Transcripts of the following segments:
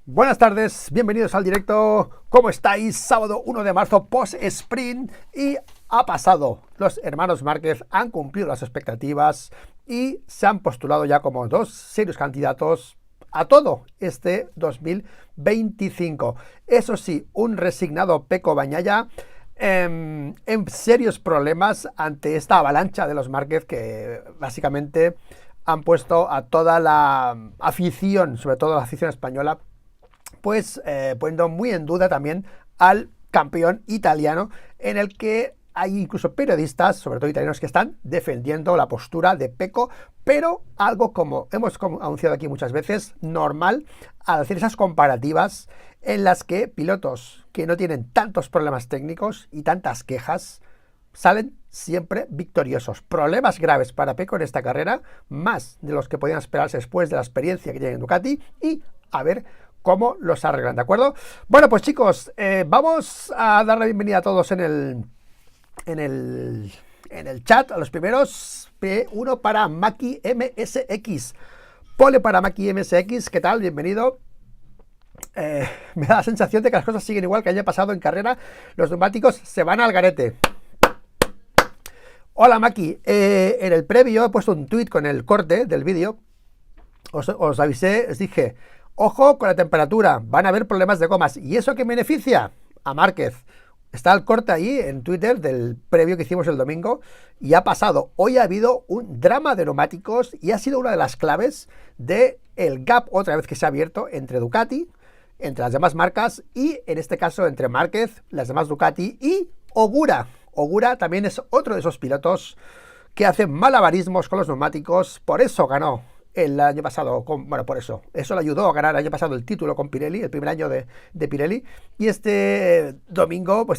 Buenas tardes, bienvenidos al directo. ¿Cómo estáis? Sábado 1 de marzo, post-sprint, y ha pasado. Los hermanos Márquez han cumplido las expectativas y se han postulado ya como dos serios candidatos a todo este 2025. Eso sí, un resignado Peco Bagnaia en serios problemas ante esta avalancha de los Márquez que básicamente han puesto a toda la afición, sobre todo la afición española, pues poniendo muy en duda también al campeón italiano, en el que hay incluso periodistas, sobre todo italianos, que están defendiendo la postura de Peco, pero algo como hemos anunciado aquí muchas veces, normal al hacer esas comparativas en las que pilotos que no tienen tantos problemas técnicos y tantas quejas salen siempre victoriosos. Problemas graves para Peco en esta carrera, más de los que podían esperarse después de la experiencia que tiene en Ducati, y a ver cómo los arreglan, ¿de acuerdo? Bueno, pues chicos, vamos a dar la bienvenida a todos en el chat, a los primeros. P1 para Maki MSX, Pole para Maki MSX, ¿qué tal? Bienvenido. Me da la sensación de que las cosas siguen igual que el año pasado en carrera, los neumáticos se van al garete. Hola Maki, en el previo he puesto un tweet con el corte del vídeo, os avisé, os dije, ojo con la temperatura, van a haber problemas de gomas. ¿Y eso qué beneficia? A Márquez. Está el corte ahí en Twitter del previo que hicimos el domingo y ha pasado. Hoy ha habido un drama de neumáticos y ha sido una de las claves del gap otra vez que se ha abierto entre Ducati, entre las demás marcas y en este caso entre Márquez, las demás Ducati y Ogura. Ogura también es otro de esos pilotos que hacen malabarismos con los neumáticos, por eso ganó el año pasado, por eso le ayudó a ganar el año pasado el título con Pirelli, el primer año de Pirelli, y este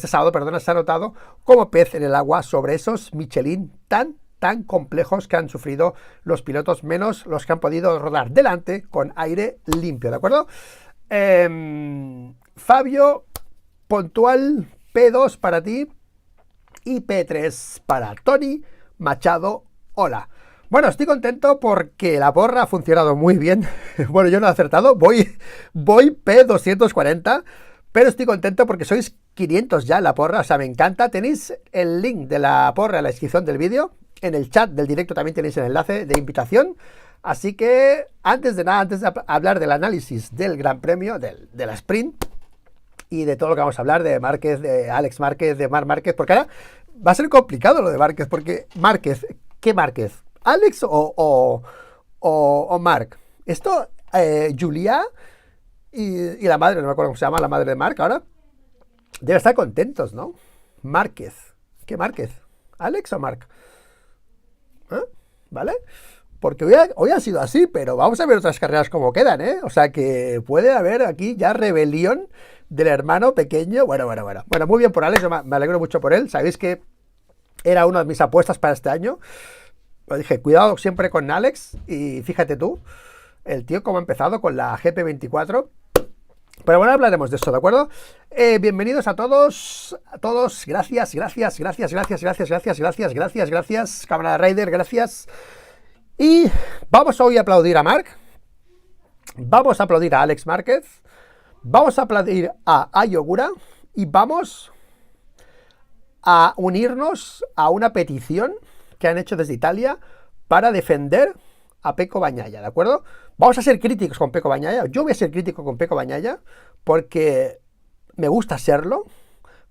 sábado, se ha notado como pez en el agua sobre esos Michelin tan complejos que han sufrido los pilotos, menos los que han podido rodar delante con aire limpio, ¿de acuerdo? Fabio, puntual, P2 para ti y P3 para Tony Machado, hola. Bueno, estoy contento porque la porra ha funcionado muy bien. Bueno, yo no he acertado, voy P240, pero estoy contento porque sois 500 ya en la porra, o sea, me encanta. Tenéis el link de la porra en la descripción del vídeo, en el chat del directo también tenéis el enlace de invitación. Así que, antes de hablar del análisis del Gran Premio, de la Sprint, y de todo lo que vamos a hablar, de Márquez, de Alex Márquez, de Marc Márquez, porque ahora va a ser complicado lo de Márquez, porque Márquez, ¿qué Márquez? ¿Alex o Marc? Esto, Julia y la madre, no me acuerdo cómo se llama, la madre de Marc ahora, deben estar contentos, ¿no? Márquez. ¿Qué Márquez? ¿Alex o Marc? ¿Vale? Porque hoy ha sido así, pero vamos a ver otras carreras como quedan, ¿eh? O sea que puede haber aquí ya rebelión del hermano pequeño. Bueno, muy bien por Alex, yo me alegro mucho por él. Sabéis que era una de mis apuestas para este año. Lo dije, cuidado siempre con Alex, y fíjate tú, el tío cómo ha empezado con la GP24. Pero bueno, hablaremos de eso, ¿de acuerdo? Bienvenidos a todos, gracias, Cámara Rider, gracias. Y vamos hoy a aplaudir a Marc, vamos a aplaudir a Alex Márquez, vamos a aplaudir a Ogura y vamos a unirnos a una petición que han hecho desde Italia para defender a Peco Bagnaia, ¿de acuerdo? Vamos a ser críticos con Peco Bagnaia. Yo voy a ser crítico con Peco Bagnaia porque me gusta serlo,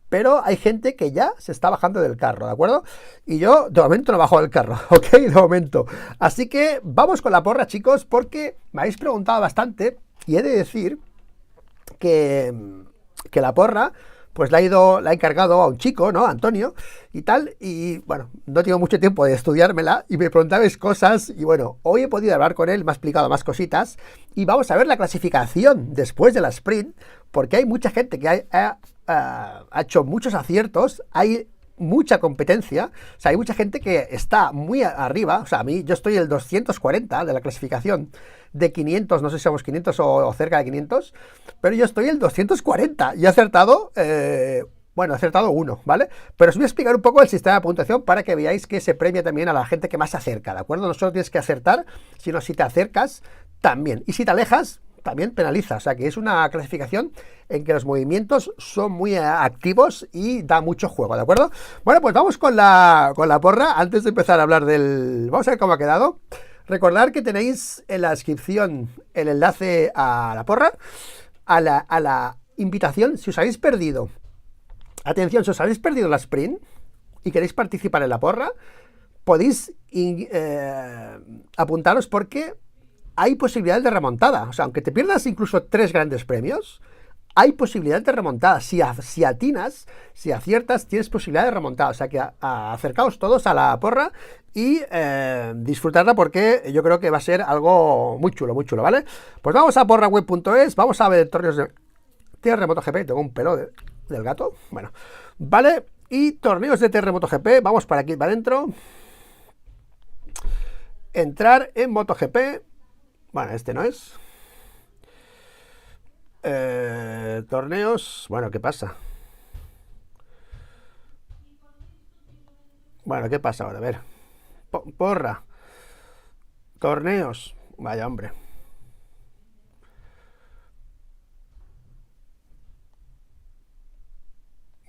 pero hay gente que ya se está bajando del carro, ¿de acuerdo? Y yo, de momento, no bajo del carro, ¿ok? De momento. Así que vamos con la porra, chicos, porque me habéis preguntado bastante y he de decir que la porra pues la he encargado a un chico, ¿no? Antonio, y tal, y bueno, no tengo mucho tiempo de estudiármela, y me preguntabais cosas, y bueno, hoy he podido hablar con él, me ha explicado más cositas, y vamos a ver la clasificación después de la sprint, porque hay mucha gente que ha hecho muchos aciertos, hay mucha competencia, o sea, hay mucha gente que está muy arriba, o sea, yo estoy el 240 de la clasificación de 500, no sé si somos 500 o cerca de 500, pero yo estoy el 240 y he acertado, he acertado uno, ¿vale? Pero os voy a explicar un poco el sistema de puntuación para que veáis que se premia también a la gente que más se acerca, ¿de acuerdo? No solo tienes que acertar, sino si te acercas también, y si te alejas, también penaliza. O sea que es una clasificación en que los movimientos son muy activos y da mucho juego, ¿de acuerdo? Bueno, pues vamos con la porra. Antes de empezar a hablar del... Vamos a ver cómo ha quedado. Recordad que tenéis en la descripción el enlace a la porra, a la invitación. Si os habéis perdido, atención, si os habéis perdido la sprint y queréis participar en la porra, podéis apuntaros porque hay posibilidades de remontada. O sea, aunque te pierdas incluso 3 grandes premios, hay posibilidad de remontada. Si atinas, si aciertas, tienes posibilidad de remontada. O sea que acercaos todos a la porra y disfrutarla porque yo creo que va a ser algo muy chulo, ¿vale? Pues vamos a porraweb.es, vamos a ver torneos de TR-MotoGP. Tengo un pelo del gato. Bueno, vale. Y torneos de TR-MotoGP, vamos para aquí, para adentro. Entrar en MotoGP. Bueno, este no es. Torneos. Bueno, ¿qué pasa? Bueno, ¿qué pasa ahora? A ver. Porra. Torneos. Vaya, hombre.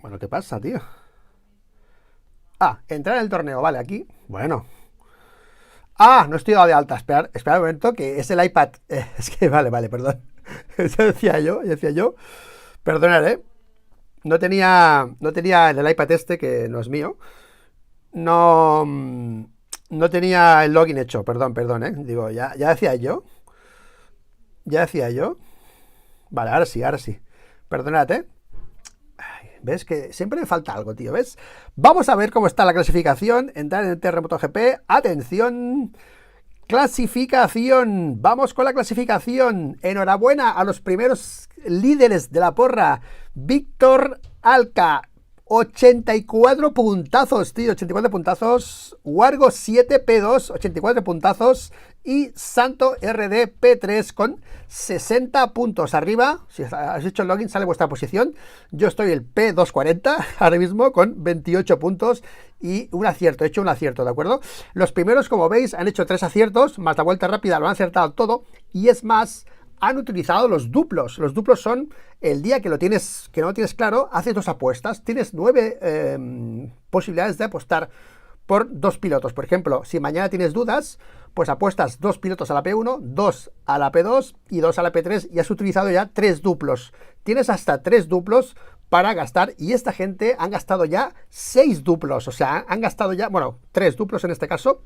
Bueno, ¿qué pasa, tío? Ah, entrar en el torneo. Vale, aquí. Bueno. Ah, no estoy dado de alta. Esperad un momento, que es el iPad. Es que, vale, perdón. Eso decía yo. Perdonad, No tenía el iPad este, que no es mío. No tenía el login hecho. Perdón, Digo, ya decía yo. Vale, ahora sí. Perdonad, ¿Ves? Que siempre me falta algo, tío, ¿ves? Vamos a ver cómo está la clasificación. Entrar en el TR-MotoGP. Atención. Clasificación. Vamos con la clasificación. Enhorabuena a los primeros líderes de la porra. Víctor Alca. 84 puntazos, tío. 84 puntazos. Wargo 7 P2. 84 puntazos. Y Santo RD P3 con 60 puntos. Arriba, si has hecho el login, sale vuestra posición. Yo estoy el P240 ahora mismo con 28 puntos y un acierto. He hecho un acierto, ¿de acuerdo? Los primeros, como veis, han hecho 3 aciertos, más la vuelta rápida, lo han acertado todo. Y es más, han utilizado los duplos. Los duplos son el día que no lo tienes claro, haces 2 apuestas. Tienes 9 posibilidades de apostar por 2 pilotos. Por ejemplo, si mañana tienes dudas, pues apuestas 2 pilotos a la P1, 2 a la P2 y 2 a la P3 y has utilizado ya 3 duplos. Tienes hasta 3 duplos para gastar y esta gente han gastado ya 6 duplos. O sea, han gastado ya, 3 duplos en este caso.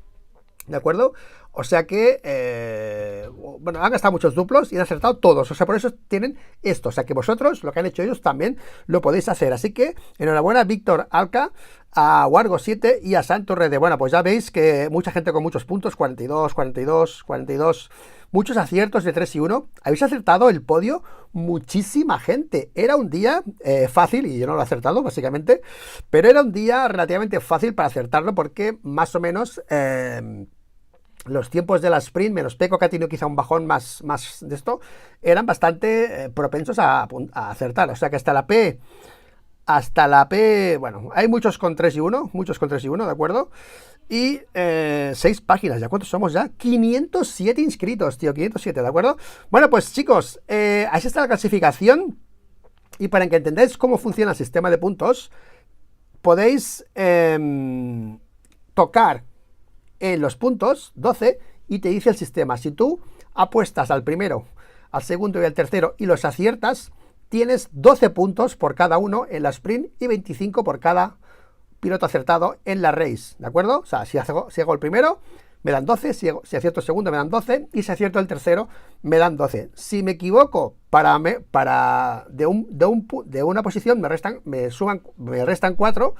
¿De acuerdo? O sea que, han gastado muchos duplos y han acertado todos. O sea, por eso tienen esto. O sea que vosotros, lo que han hecho ellos, también lo podéis hacer. Así que, enhorabuena, Víctor Alca, a Wargo 7 y a Santo RD. Bueno, pues ya veis que mucha gente con muchos puntos, 42, muchos aciertos de 3 y 1. Habéis acertado el podio muchísima gente. Era un día fácil, y yo no lo he acertado, básicamente, pero era un día relativamente fácil para acertarlo porque más o menos... los tiempos de la sprint, menos Peco, que ha tenido quizá un bajón más de esto, eran bastante propensos a acertar. O sea que hasta la P, bueno, hay muchos con 3 y 1, ¿de acuerdo? Y 6 páginas, ¿ya cuántos somos ya? 507 inscritos, tío, 507, ¿de acuerdo? Bueno, pues chicos, así está la clasificación. Y para que entendáis cómo funciona el sistema de puntos, podéis tocar en los puntos 12 y te dice el sistema, si tú apuestas al primero, al segundo y al tercero y los aciertas, tienes 12 puntos por cada uno en la sprint y 25 por cada piloto acertado en la race, ¿de acuerdo? O sea, si hago el primero, me dan 12, si acierto el segundo me dan 12 y si acierto el tercero me dan 12. Si me equivoco de una posición me restan 4,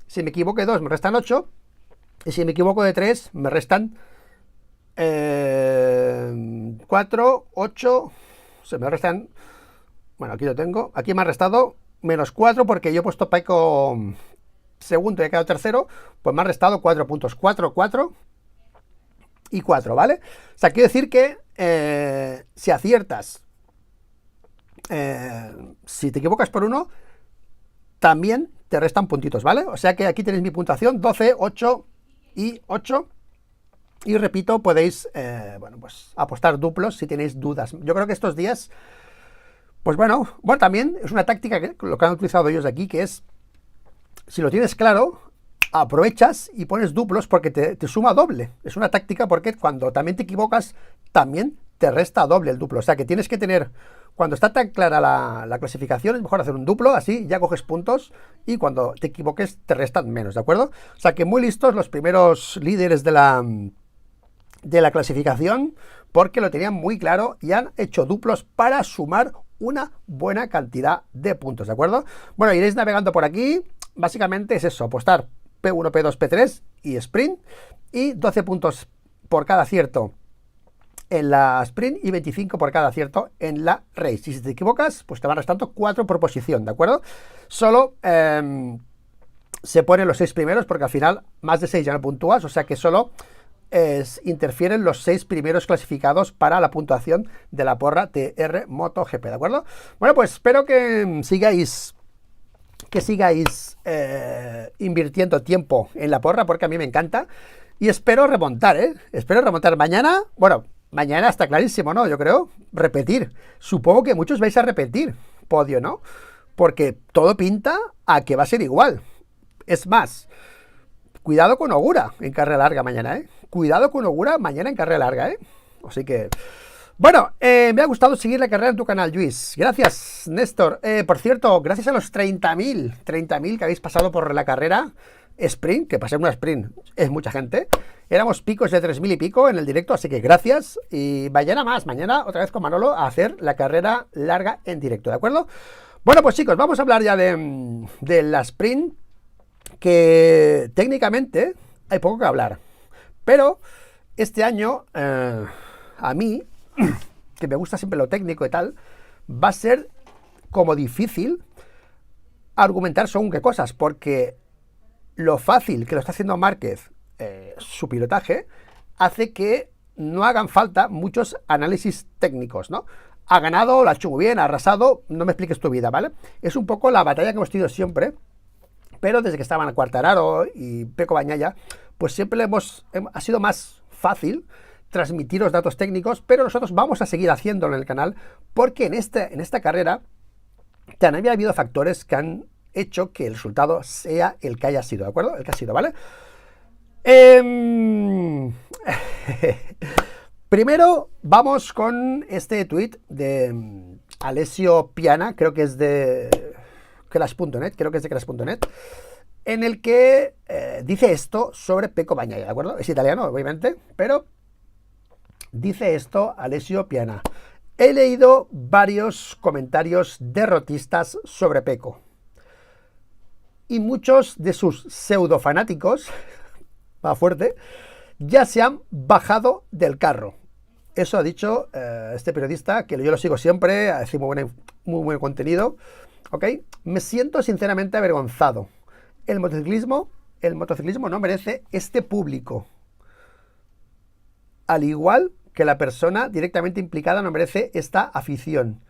si me equivoco de 2 me restan 8. Y si me equivoco de 3, me restan 4, 8, se me restan, bueno, aquí lo tengo, aquí me ha restado menos 4 porque yo he puesto Peco segundo y he quedado tercero, pues me ha restado 4 puntos, 4 y 4, ¿vale? O sea, quiero decir que si aciertas, si te equivocas por uno, también te restan puntitos, ¿vale? O sea que aquí tenéis mi puntuación, 12, 8 y 8. Y repito, podéis bueno, pues apostar duplos si tenéis dudas. Yo creo que estos días, pues bueno, también es una táctica que lo que han utilizado ellos aquí, que es, si lo tienes claro, aprovechas y pones duplos porque te suma doble. Es una táctica porque cuando también te equivocas, también te resta doble el duplo. O sea que tienes que tener, cuando está tan clara la clasificación, es mejor hacer un duplo, así ya coges puntos y cuando te equivoques te restan menos, ¿de acuerdo? O sea que muy listos los primeros líderes de la clasificación, porque lo tenían muy claro y han hecho duplos para sumar una buena cantidad de puntos, ¿de acuerdo? Bueno, iréis navegando por aquí. Básicamente es eso, apostar P1, P2, P3 y sprint, y 12 puntos por cada acierto en la sprint y 25 por cada acierto en la race. Y si te equivocas, pues te van restando 4 por posición, ¿de acuerdo? Solo se ponen los 6 primeros, porque al final más de 6 ya no puntúas, o sea que solo interfieren los 6 primeros clasificados para la puntuación de la porra TR MotoGP, ¿de acuerdo? Bueno, pues espero que sigáis invirtiendo tiempo en la porra, porque a mí me encanta, y espero remontar, espero remontar mañana. Bueno, mañana está clarísimo, ¿no? Yo creo, repetir. Supongo que muchos vais a repetir podio, ¿no? Porque todo pinta a que va a ser igual. Es más, cuidado con Ogura en carrera larga mañana, Cuidado con Ogura mañana en carrera larga, Así que... Bueno, me ha gustado seguir la carrera en tu canal, Luis. Gracias, Néstor. Por cierto, gracias a los 30.000 que habéis pasado por la carrera sprint, que pasé una sprint, es mucha gente. Éramos picos de 3.000 y pico en el directo, así que gracias. Y mañana otra vez con Manolo a hacer la carrera larga en directo, ¿de acuerdo? Bueno, pues chicos, vamos a hablar ya de la sprint, que técnicamente hay poco que hablar. Pero este año, a mí, que me gusta siempre lo técnico y tal, va a ser como difícil argumentar según qué cosas, porque lo fácil que lo está haciendo Márquez, su pilotaje, hace que no hagan falta muchos análisis técnicos, ¿no? Ha ganado, lo ha hecho muy bien, ha arrasado, no me expliques tu vida, ¿vale? Es un poco la batalla que hemos tenido siempre, pero desde que estaban Quartararo y Pecco Bagnaia, pues siempre ha sido más fácil transmitiros datos técnicos, pero nosotros vamos a seguir haciéndolo en el canal, porque en esta carrera también había habido factores que han hecho que el resultado sea el que haya sido, ¿de acuerdo? El que ha sido, ¿vale? Primero vamos con este tweet de Alessio Piana, creo que es de Crash.net, en el que dice esto sobre Pecco Bagnaia, ¿de acuerdo? Es italiano, obviamente, pero dice esto Alessio Piana. He leído varios comentarios derrotistas sobre Pecco, y muchos de sus pseudofanáticos, va fuerte, ya se han bajado del carro. Eso ha dicho este periodista, que yo lo sigo siempre, hace muy buen contenido. ¿Ok? Me siento sinceramente avergonzado. El motociclismo no merece este público. Al igual que la persona directamente implicada no merece esta afición.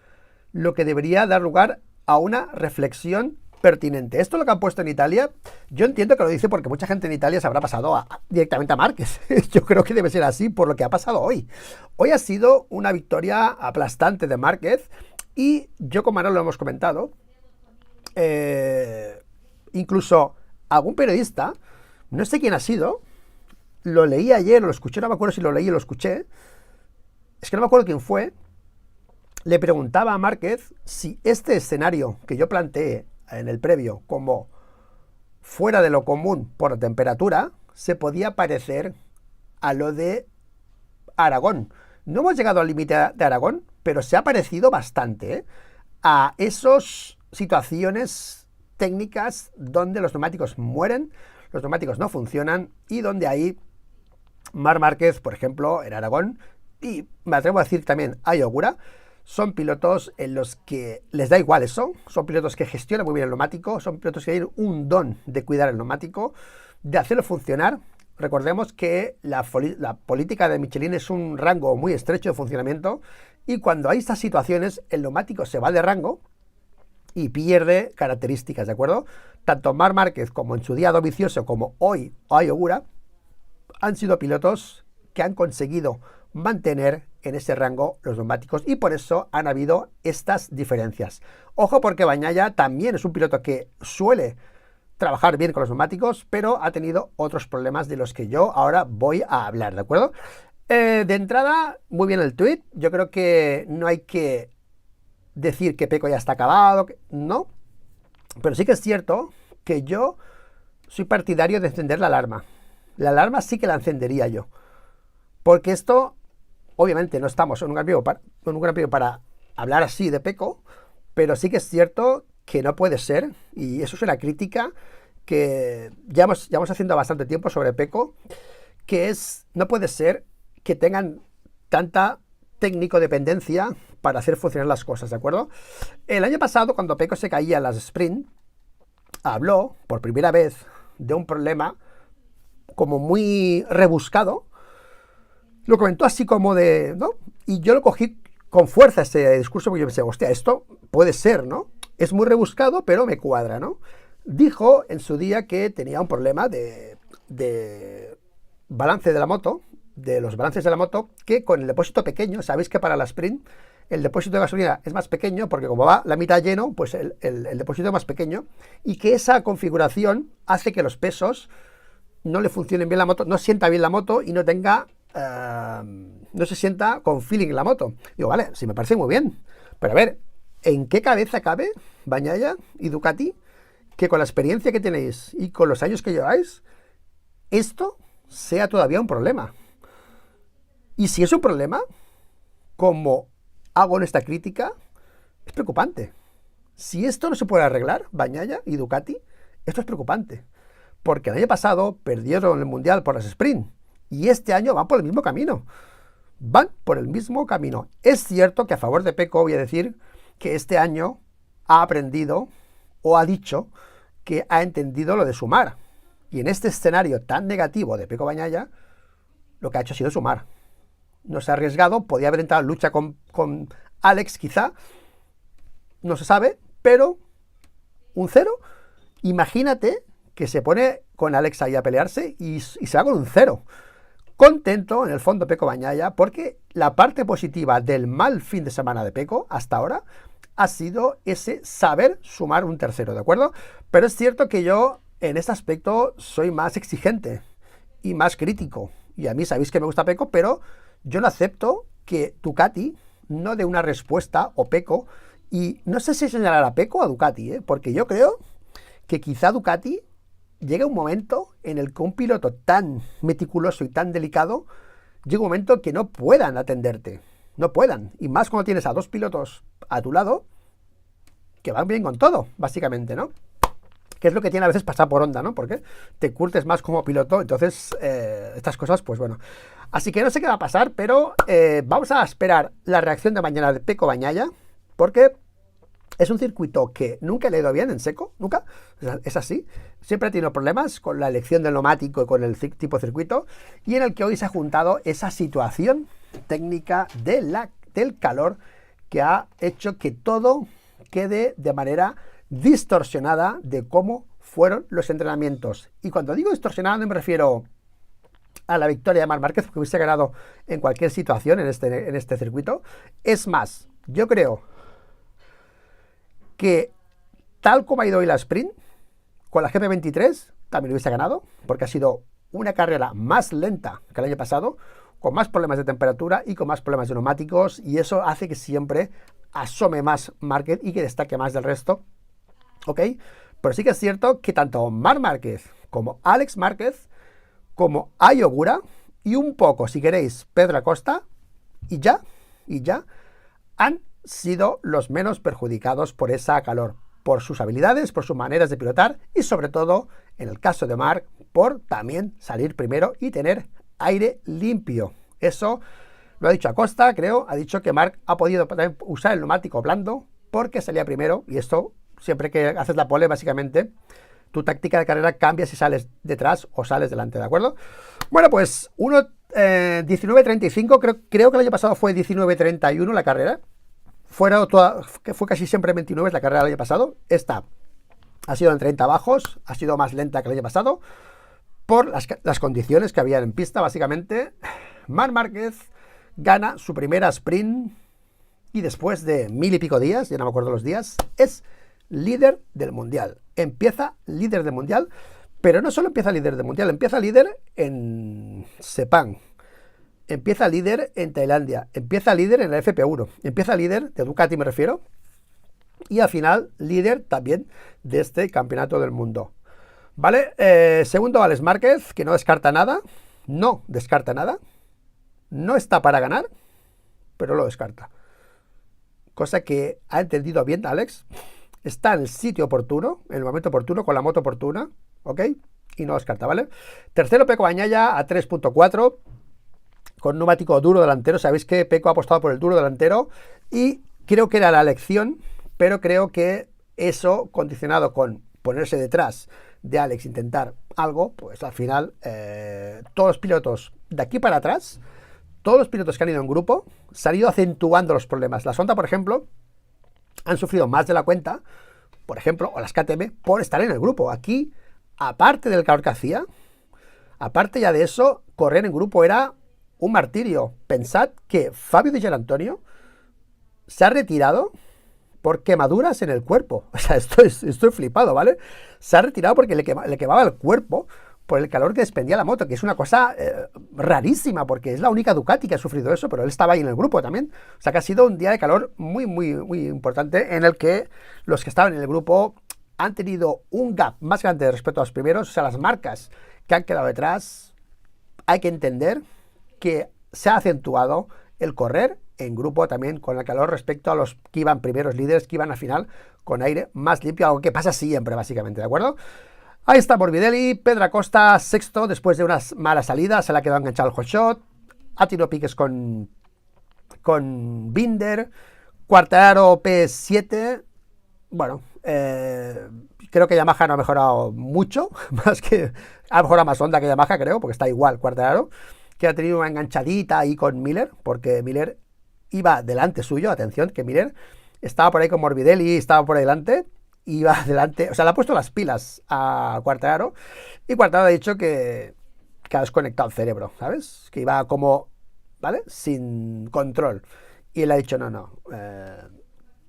Lo que debería dar lugar a una reflexión pertinente. Esto es lo que han puesto en Italia. Yo entiendo que lo dice porque mucha gente en Italia se habrá pasado directamente a Márquez. Yo creo que debe ser así por lo que ha pasado hoy. Hoy ha sido una victoria aplastante de Márquez, y yo con Manolo lo hemos comentado. Incluso algún periodista, no sé quién ha sido, lo leí ayer o lo escuché, no me acuerdo si lo leí o lo escuché, es que no me acuerdo quién fue, le preguntaba a Márquez si este escenario que yo planteé en el previo como fuera de lo común por temperatura se podía parecer a lo de Aragón. No hemos llegado al límite de Aragón, pero se ha parecido bastante a esas situaciones técnicas donde los neumáticos mueren, los neumáticos no funcionan, y donde ahí Marc Márquez, por ejemplo, en Aragón, y me atrevo a decir también a Ogura, son pilotos en los que les da igual eso, son pilotos que gestionan muy bien el neumático, son pilotos que tienen un don de cuidar el neumático, de hacerlo funcionar. Recordemos que la política de Michelin es un rango muy estrecho de funcionamiento, y cuando hay estas situaciones el neumático se va de rango y pierde características, ¿de acuerdo? Tanto Marc Márquez como en su día Dovizioso, como hoy Ai Ogura, han sido pilotos que han conseguido mantener en ese rango los neumáticos y por eso han habido estas diferencias. Ojo, porque Bagnaia también es un piloto que suele trabajar bien con los neumáticos, pero ha tenido otros problemas de los que yo ahora voy a hablar, ¿de acuerdo? De entrada, muy bien el tweet. Yo creo que no hay que decir que Pecco ya está acabado, no, pero sí que es cierto que yo soy partidario de encender la alarma. La alarma sí que la encendería yo, porque esto, obviamente no estamos en un gran premio para hablar así de Pecco, pero sí que es cierto que no puede ser, y eso es una crítica que llevamos haciendo bastante tiempo sobre Pecco, que es, no puede ser que tengan tanta técnico dependencia para hacer funcionar las cosas, ¿de acuerdo? El año pasado, cuando Pecco se caía en las sprint, habló por primera vez de un problema como muy rebuscado. Lo comentó así como de, ¿no? Y yo lo cogí con fuerza ese discurso porque yo pensé, hostia, esto puede ser, ¿no? Es muy rebuscado, pero me cuadra, ¿no? Dijo en su día que tenía un problema de balance de la moto, de los balances de la moto, que con el depósito pequeño, sabéis que para la sprint el depósito de gasolina es más pequeño porque como va la mitad lleno, pues el depósito es más pequeño y que esa configuración hace que los pesos no le funcionen bien la moto, no sienta bien la moto y no tenga, no se sienta con feeling la moto. Digo, vale, sí me parece muy bien, pero a ver, ¿en qué cabeza cabe Bagnaia y Ducati que con la experiencia que tenéis y con los años que lleváis, esto sea todavía un problema? Y si es un problema, como hago en esta crítica, es preocupante. Si esto no se puede arreglar, Bagnaia y Ducati, esto es preocupante. Porque el año pasado perdieron el Mundial por las sprint y este año van por el mismo camino. Van por el mismo camino. Es cierto que a favor de Pecco voy a decir que este año ha aprendido o ha dicho que ha entendido lo de sumar. Y en este escenario tan negativo de Pecco Bagnaia, lo que ha hecho ha sido sumar. No se ha arriesgado, podía haber entrado en lucha con Alex quizá, no se sabe, pero un 0, imagínate que se pone con Alex ahí a pelearse y se va con un 0. Contento en el fondo Pecco Bagnaia porque la parte positiva del mal fin de semana de Pecco hasta ahora ha sido ese saber sumar un tercero, ¿de acuerdo? Pero es cierto que yo en este aspecto soy más exigente y más crítico. Y a mí sabéis que me gusta Pecco, pero yo no acepto que Ducati no dé una respuesta o Pecco, y no sé si señalar a Pecco o a Ducati, porque yo creo que quizá Ducati llega un momento en el que un piloto tan meticuloso y tan delicado, llega un momento que no puedan atenderte, no puedan, y más cuando tienes a dos pilotos a tu lado que van bien con todo, básicamente, ¿no? Que es lo que tiene a veces pasar por Honda, ¿no? Porque te curtes más como piloto, entonces estas cosas, pues bueno. Así que no sé qué va a pasar, pero vamos a esperar la reacción de mañana de Pecco Bagnaia, porque es un circuito que nunca le he ido bien en seco, nunca, es así. Siempre he tenido problemas con la elección del neumático y con el tipo de circuito, y en el que hoy se ha juntado esa situación técnica del calor que ha hecho que todo quede de manera distorsionada de cómo fueron los entrenamientos. Y cuando digo distorsionada no me refiero a la victoria de Marc Márquez, porque hubiese ganado en cualquier situación en este circuito. Es más, yo creo que tal como ha ido hoy la sprint, con la GP23 también hubiese ganado, porque ha sido una carrera más lenta que el año pasado, con más problemas de temperatura y con más problemas de neumáticos, y eso hace que siempre asome más Márquez y que destaque más del resto. ¿Ok? Pero sí que es cierto que tanto Marc Márquez como Alex Márquez, como Ai Ogura y un poco, si queréis, Pedro Acosta, y ya, han sido los menos perjudicados por esa calor, por sus habilidades, por sus maneras de pilotar y sobre todo, en el caso de Marc, por también salir primero y tener aire limpio. Eso lo ha dicho Acosta, creo, ha dicho que Marc ha podido usar el neumático blando porque salía primero, y esto siempre que haces la pole, básicamente, tu táctica de carrera cambia si sales detrás o sales delante, ¿de acuerdo? Bueno, pues 19.35, creo que el año pasado fue 19.31 la carrera. Fue casi siempre 29 la carrera del año pasado. Esta ha sido en 30 bajos, ha sido más lenta que el año pasado, por las condiciones que había en pista, básicamente. Marc Márquez gana su primera sprint y después de 1000 y pico días, ya no me acuerdo los días, es líder del mundial. Empieza líder del mundial, pero no solo empieza líder del mundial, empieza líder en Sepang, empieza líder en Tailandia, empieza líder en la FP1, empieza líder de Ducati me refiero, y al final líder también de este campeonato del mundo. ¿Vale? Segundo, Alex Márquez, que no descarta nada, no está para ganar, pero lo descarta. Cosa que ha entendido bien Alex, está en el sitio oportuno, en el momento oportuno, con la moto oportuna, ¿ok? Y no descarta, ¿vale? Tercero, Pecco Bagnaia a 3.4, con neumático duro delantero. Sabéis que Pecco ha apostado por el duro delantero y creo que era la elección, pero creo que eso, condicionado con ponerse detrás de Alex, intentar algo, pues al final todos los pilotos de aquí para atrás, todos los pilotos que han ido en grupo, se han ido acentuando los problemas. Las Honda, por ejemplo, han sufrido más de la cuenta, por ejemplo, o las KTM, por estar en el grupo. Aquí, aparte del calor que hacía, aparte ya de eso, correr en grupo era un martirio. Pensad que Fabio Di Giannantonio se ha retirado por quemaduras en el cuerpo. O sea, estoy flipado, ¿vale? Se ha retirado porque le quemaba el cuerpo por el calor que despendía la moto, que es una cosa rarísima, porque es la única Ducati que ha sufrido eso, pero él estaba ahí en el grupo también. O sea que ha sido un día de calor muy, muy, muy importante, en el que los que estaban en el grupo han tenido un gap más grande respecto a los primeros. O sea, las marcas que han quedado detrás, hay que entender que se ha acentuado el correr en grupo también con el calor respecto a los que iban primeros líderes, que iban al final con aire más limpio, algo que pasa siempre básicamente, ¿de acuerdo? Ahí está Morbidelli, Pedro Acosta sexto después de unas malas salidas, se le ha quedado enganchado el hot shot, ha tenido piques con Binder, Quartararo P7, bueno, creo que Yamaha no ha mejorado mucho, más que ha mejorado más Honda que Yamaha, creo, porque está igual Quartararo, que ha tenido una enganchadita ahí con Miller, porque Miller iba delante suyo, atención, que Miller estaba por ahí con Morbidelli, estaba por ahí delante, iba delante, o sea, le ha puesto las pilas a Quartararo, y Quartararo ha dicho que ha desconectado el cerebro, ¿sabes? Que iba como, ¿vale? Sin control. Y él ha dicho, no,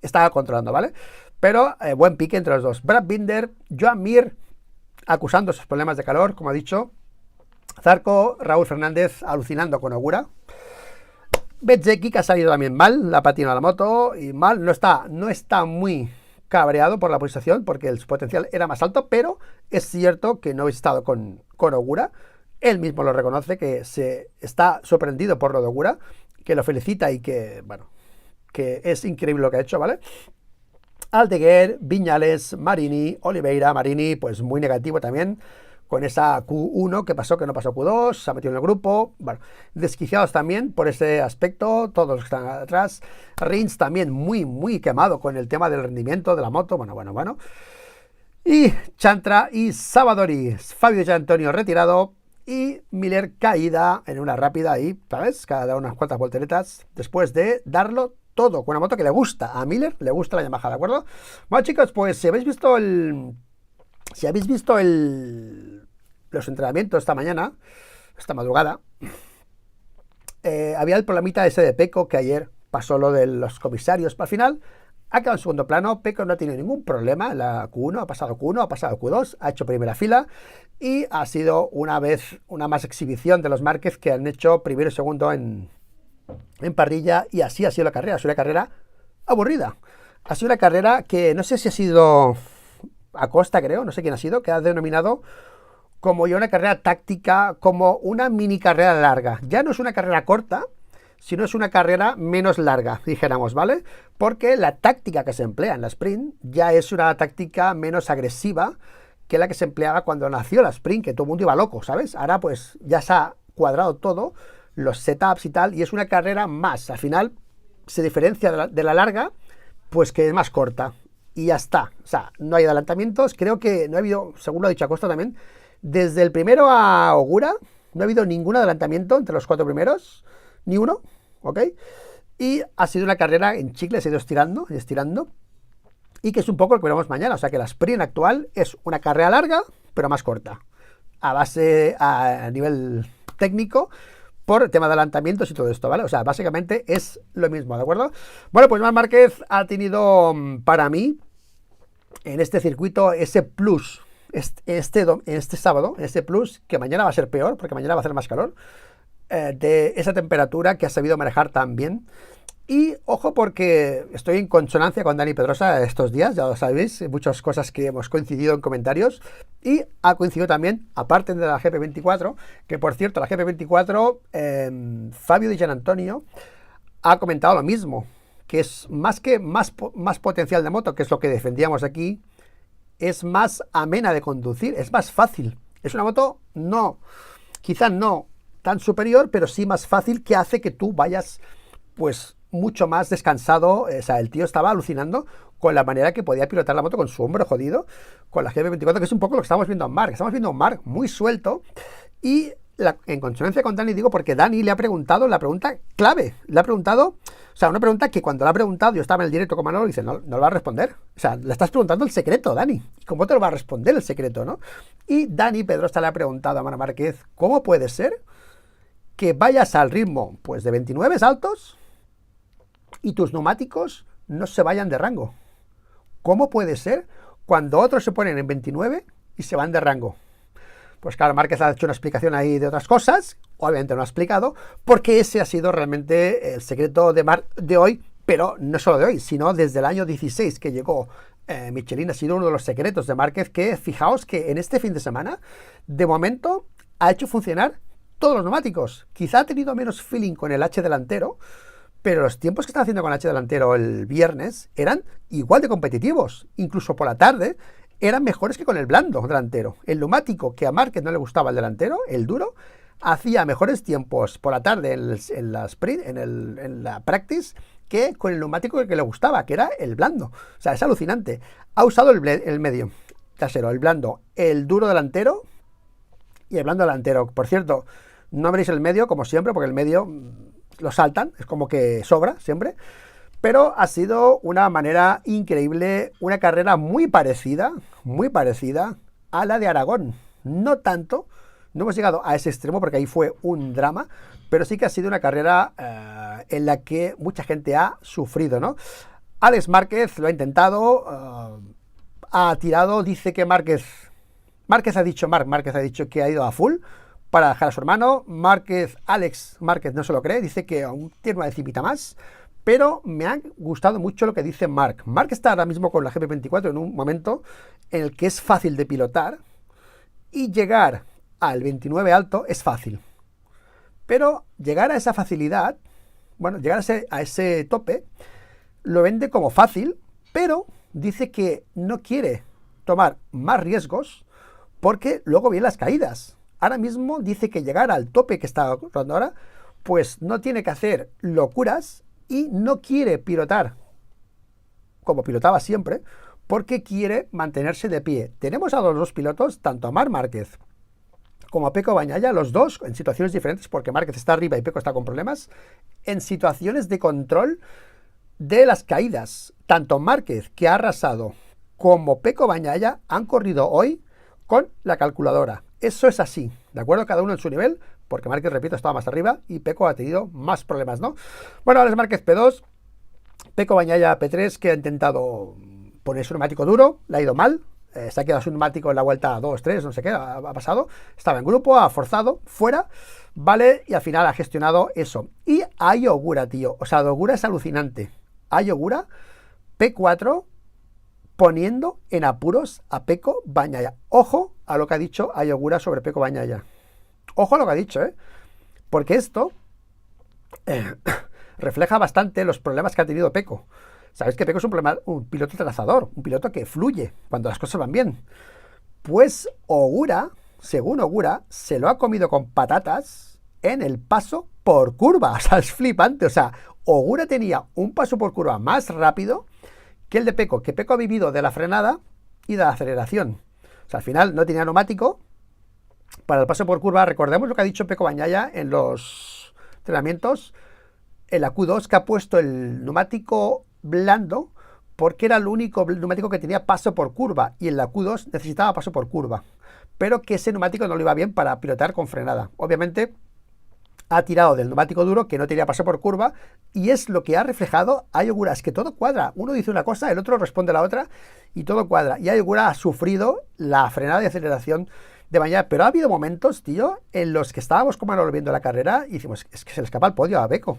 estaba controlando, ¿vale? Pero buen pique entre los dos. Brad Binder, Joan Mir, acusando sus problemas de calor, como ha dicho. Zarco, Raúl Fernández alucinando con Ogura. Bezzecchi, que ha salido también mal, la patina a la moto, y mal, no está muy cabreado por la posición, porque el potencial era más alto, pero es cierto que no he estado con Ogura. Él mismo lo reconoce, que se está sorprendido por lo de Ogura, que lo felicita y que, bueno, que es increíble lo que ha hecho, ¿vale? Aldeguer, Viñales, Marini, Oliveira, Marini, pues muy negativo también, con esa Q1 que pasó, que no pasó Q2, se ha metido en el grupo, bueno, desquiciados también por ese aspecto, todos los que están atrás. Rins también muy, muy quemado con el tema del rendimiento de la moto, bueno. Y Chantra y Savadori, Fabio Giannantonio retirado y Miller caída en una rápida ahí, ¿sabes? Cada unas cuantas volteretas después de darlo todo con una moto que le gusta a Miller, le gusta la Yamaha, ¿de acuerdo? Bueno, chicos, pues si habéis visto los entrenamientos esta mañana, esta madrugada, había el problemita ese de Pecco, que ayer pasó lo de los comisarios. Al final ha quedado en segundo plano. Pecco no ha tenido ningún problema en la Q1, ha pasado Q1, ha pasado Q2, ha hecho primera fila y ha sido una más exhibición de los Márquez, que han hecho primero y segundo en parrilla, y así ha sido la carrera. Ha sido una carrera aburrida. Ha sido una carrera que no sé si ha sido Acosta, creo, no sé quién ha sido, que ha denominado como ya una carrera táctica, como una mini carrera larga. Ya no es una carrera corta, sino es una carrera menos larga, dijéramos, ¿vale? Porque la táctica que se emplea en la sprint ya es una táctica menos agresiva que la que se empleaba cuando nació la sprint, que todo el mundo iba loco, ¿sabes? Ahora pues ya se ha cuadrado todo, los setups y tal, y es una carrera más. Al final se diferencia de la larga, pues que es más corta. Y ya está. O sea, no hay adelantamientos. Creo que no ha habido, según lo ha dicho Acosta también, desde el primero a Ogura, no ha habido ningún adelantamiento entre los 4 primeros. Ni uno, ¿ok? Y ha sido una carrera en chicle, se ha ido estirando y estirando. Y que es un poco lo que veremos mañana. O sea, que la sprint actual es una carrera larga, pero más corta. A nivel técnico, por el tema de adelantamientos y todo esto, ¿vale? O sea, básicamente es lo mismo, ¿de acuerdo? Bueno, pues Marc Márquez ha tenido, para mí, en este circuito, ese plus, este sábado, ese plus, que mañana va a ser peor, porque mañana va a hacer más calor, de esa temperatura que ha sabido manejar tan bien. Y ojo, porque estoy en consonancia con Dani Pedrosa estos días, ya lo sabéis, muchas cosas que hemos coincidido en comentarios, y ha coincidido también, aparte de la GP24, que por cierto, la GP24, Fabio Di Gianantonio ha comentado lo mismo, que es más potencial de moto, que es lo que defendíamos aquí, es más amena de conducir, es más fácil. Es una moto, quizás no tan superior, pero sí más fácil, que hace que tú vayas, pues, mucho más descansado. O sea, el tío estaba alucinando con la manera que podía pilotar la moto con su hombro jodido, con la GP24, que es un poco lo que estamos viendo en Marc. Estamos viendo a un Marc muy suelto y en consonancia con Dani, digo, porque Dani le ha preguntado la pregunta clave. Le ha preguntado, o sea, una pregunta que cuando la ha preguntado, yo estaba en el directo con Manolo y dice, no lo va a responder. O sea, le estás preguntando el secreto, Dani. ¿Cómo te lo va a responder el secreto, no? Y Dani Pedrosa le ha preguntado a Marc Márquez, ¿cómo puede ser que vayas al ritmo, pues, de 29 saltos y tus neumáticos no se vayan de rango? ¿Cómo puede ser cuando otros se ponen en 29 y se van de rango? Pues claro, Márquez ha hecho una explicación ahí de otras cosas, obviamente no ha explicado, porque ese ha sido realmente el secreto de hoy, pero no solo de hoy, sino desde el año 16 que llegó Michelin. Ha sido uno de los secretos de Márquez, que fijaos que en este fin de semana, de momento, ha hecho funcionar todos los neumáticos. Quizá ha tenido menos feeling con el H delantero, pero los tiempos que están haciendo con el H delantero el viernes eran igual de competitivos. Incluso por la tarde eran mejores que con el blando delantero. El neumático que a Márquez no le gustaba, el delantero, el duro, hacía mejores tiempos por la tarde en la sprint, en la practice, que con el neumático que le gustaba, que era el blando. O sea, es alucinante. Ha usado el medio trasero, el blando, el duro delantero y el blando delantero. Por cierto, no veréis el medio como siempre, porque el medio lo saltan, es como que sobra siempre. Pero ha sido una manera increíble, una carrera muy parecida a la de Aragón. No tanto, no hemos llegado a ese extremo porque ahí fue un drama, pero sí que ha sido una carrera en la que mucha gente ha sufrido, ¿no? Alex Márquez lo ha intentado, ha tirado, dice que Marc Márquez ha dicho que ha ido a full para dejar a su hermano. Alex Márquez no se lo cree, dice que aún tiene una decimita más. Pero me ha gustado mucho lo que dice Marc. Marc está ahora mismo con la GP24 en un momento en el que es fácil de pilotar y llegar al 29 alto es fácil. Pero llegar a esa facilidad, bueno, llegar a ese tope, lo vende como fácil, pero dice que no quiere tomar más riesgos porque luego vienen las caídas. Ahora mismo dice que llegar al tope que está ocurriendo ahora, pues no tiene que hacer locuras y no quiere pilotar como pilotaba siempre, porque quiere mantenerse de pie. Tenemos a los dos pilotos, tanto a Marc Márquez como a Pecco Bagnaia, los dos en situaciones diferentes, porque Márquez está arriba y Pecco está con problemas, en situaciones de control de las caídas. Tanto Márquez, que ha arrasado, como Pecco Bagnaia han corrido hoy con la calculadora. Eso es así, ¿de acuerdo? Cada uno en su nivel, porque Márquez, repito, estaba más arriba y Pecco ha tenido más problemas, ¿no? Bueno, Alex Márquez P2, Pecco Bagnaia P3, que ha intentado poner su neumático duro, le ha ido mal, se ha quedado su neumático en la vuelta 2, 3, no sé qué, ha pasado, estaba en grupo, ha forzado, fuera, ¿vale? Y al final ha gestionado eso. Y Ai Ogura, tío, o sea, Ogura es alucinante. Ai Ogura, P4, poniendo en apuros a Pecco Bagnaia. Ojo a lo que ha dicho Ai Ogura sobre Pecco Bagnaia. Ojo a lo que ha dicho, porque esto refleja bastante los problemas que ha tenido Pecco. Sabéis que Pecco es un piloto trazador, un piloto que fluye cuando las cosas van bien. Pues Ogura, según Ogura, se lo ha comido con patatas en el paso por curva. O sea, es flipante. O sea, Ogura tenía un paso por curva más rápido que el de Pecco, que Pecco ha vivido de la frenada y de la aceleración. O sea, al final no tenía neumático para el paso por curva. Recordemos lo que ha dicho Pecco Bagnaia en los entrenamientos, en la Q2, que ha puesto el neumático blando porque era el único neumático que tenía paso por curva y en la Q2 necesitaba paso por curva, pero que ese neumático no le iba bien para pilotar con frenada. Obviamente ha tirado del neumático duro, que no tenía paso por curva, y es lo que ha reflejado a Ogura. Es que todo cuadra. Uno dice una cosa, el otro responde a la otra, y todo cuadra. Y Ogura ha sufrido la frenada y aceleración de mañana, pero ha habido momentos, tío, en los que estábamos como viendo la carrera y decimos, es que se le escapa el podio a Pecco.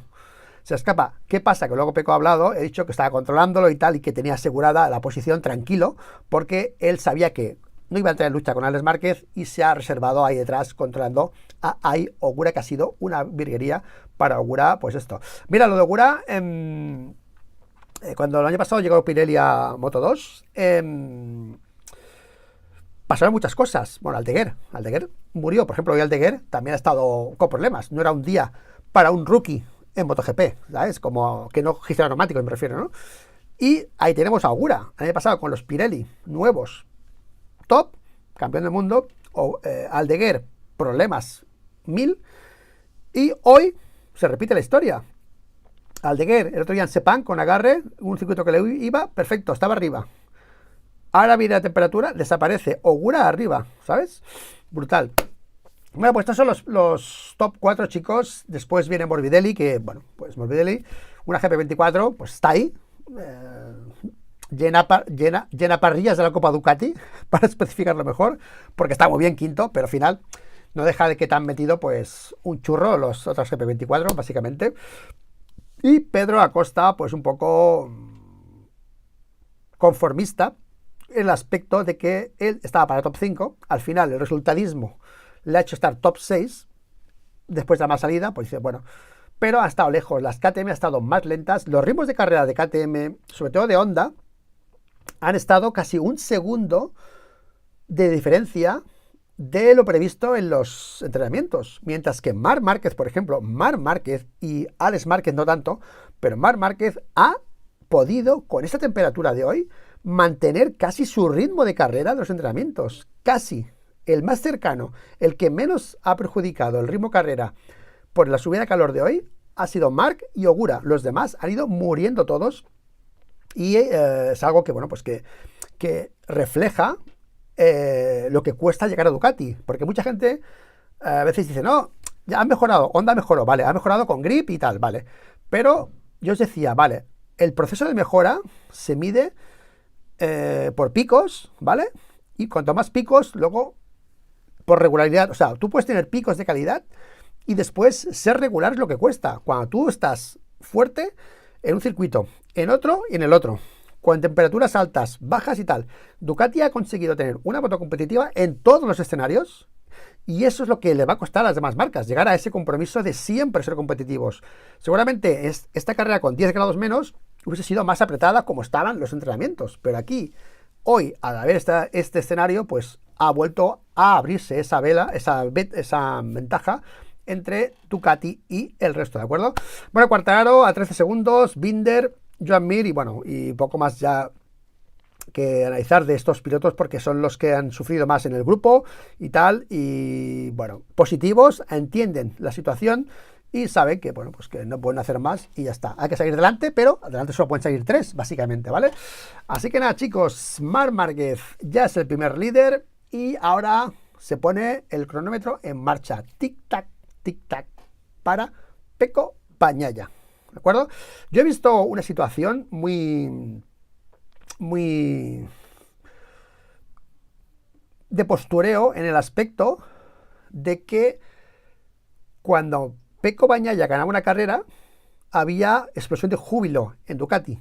Se escapa. ¿Qué pasa? Que luego Pecco ha hablado, he dicho que estaba controlándolo y tal, y que tenía asegurada la posición tranquilo, porque él sabía que no iba a entrar en lucha con Alex Márquez y se ha reservado ahí detrás controlando a Ogura, que ha sido una virguería para Ogura, pues esto. Mira, lo de Ogura, cuando el año pasado llegó Pirelli a Moto2, pasaron muchas cosas. Bueno, Aldeguer murió, por ejemplo, hoy Aldeguer también ha estado con problemas. No era un día para un rookie en MotoGP, ¿sabes? Como que no registra neumáticos, me refiero, ¿no? Y ahí tenemos a Ogura, el año pasado con los Pirelli nuevos, top, campeón del mundo, o Aldeguer, problemas 1000, y hoy se repite la historia. Aldeguer, el otro día en Sepang, con agarre, un circuito que le iba, perfecto, estaba arriba. Ahora viene la temperatura, desaparece. Ogura arriba, ¿sabes? Brutal. Bueno, pues estos son los top 4, chicos. Después viene Morbidelli, que, bueno, pues Morbidelli, una GP24, pues está ahí. Llena parrillas de la Copa Ducati, para especificarlo mejor, porque está muy bien quinto, pero al final no deja de que te han metido, pues, un churro los otros GP24, básicamente. Y Pedro Acosta, pues un poco conformista, el aspecto de que él estaba para top 5, al final el resultadismo le ha hecho estar top 6, después de la más salida, pues dice, bueno, pero ha estado lejos, las KTM han estado más lentas, los ritmos de carrera de KTM, sobre todo de Honda, han estado casi un segundo de diferencia de lo previsto en los entrenamientos, mientras que Marc Márquez, por ejemplo, Marc Márquez y Alex Márquez no tanto, pero Marc Márquez ha podido, con esta temperatura de hoy, mantener casi su ritmo de carrera de los entrenamientos, casi. El más cercano, el que menos ha perjudicado el ritmo de carrera por la subida de calor de hoy, ha sido Marc y Ogura. Los demás han ido muriendo todos, y es algo que, bueno, pues que refleja lo que cuesta llegar a Ducati, porque mucha gente a veces dice, no, ya han mejorado, Honda mejoró, vale, ha mejorado con grip y tal, vale, pero yo os decía, vale, el proceso de mejora se mide por picos, ¿vale? Y cuanto más picos, luego por regularidad, o sea, tú puedes tener picos de calidad y después ser regular es lo que cuesta. Cuando tú estás fuerte en un circuito, en otro y en el otro, con temperaturas altas, bajas y tal, Ducati ha conseguido tener una moto competitiva en todos los escenarios, y eso es lo que le va a costar a las demás marcas, llegar a ese compromiso de siempre ser competitivos. Seguramente esta carrera con 10 grados menos hubiese sido más apretada como estaban los entrenamientos, pero aquí, hoy, al haber este escenario, pues ha vuelto a abrirse esa vela, esa ventaja entre Ducati y el resto, ¿de acuerdo? Bueno, Quartararo a 13 segundos, Binder, Joan Mir, y bueno, y poco más ya que analizar de estos pilotos, porque son los que han sufrido más en el grupo y tal, y bueno, positivos, entienden la situación y saben que, bueno, pues que no pueden hacer más y ya está. Hay que salir adelante, pero adelante solo pueden salir 3, básicamente, ¿vale? Así que nada, chicos, Marc Márquez ya es el primer líder y ahora se pone el cronómetro en marcha. Tic-tac, tic-tac, para Pecco Bagnaia, ¿de acuerdo? Yo he visto una situación muy de postureo en el aspecto de que cuando Pecco Bagnaia ganaba una carrera, había explosión de júbilo en Ducati.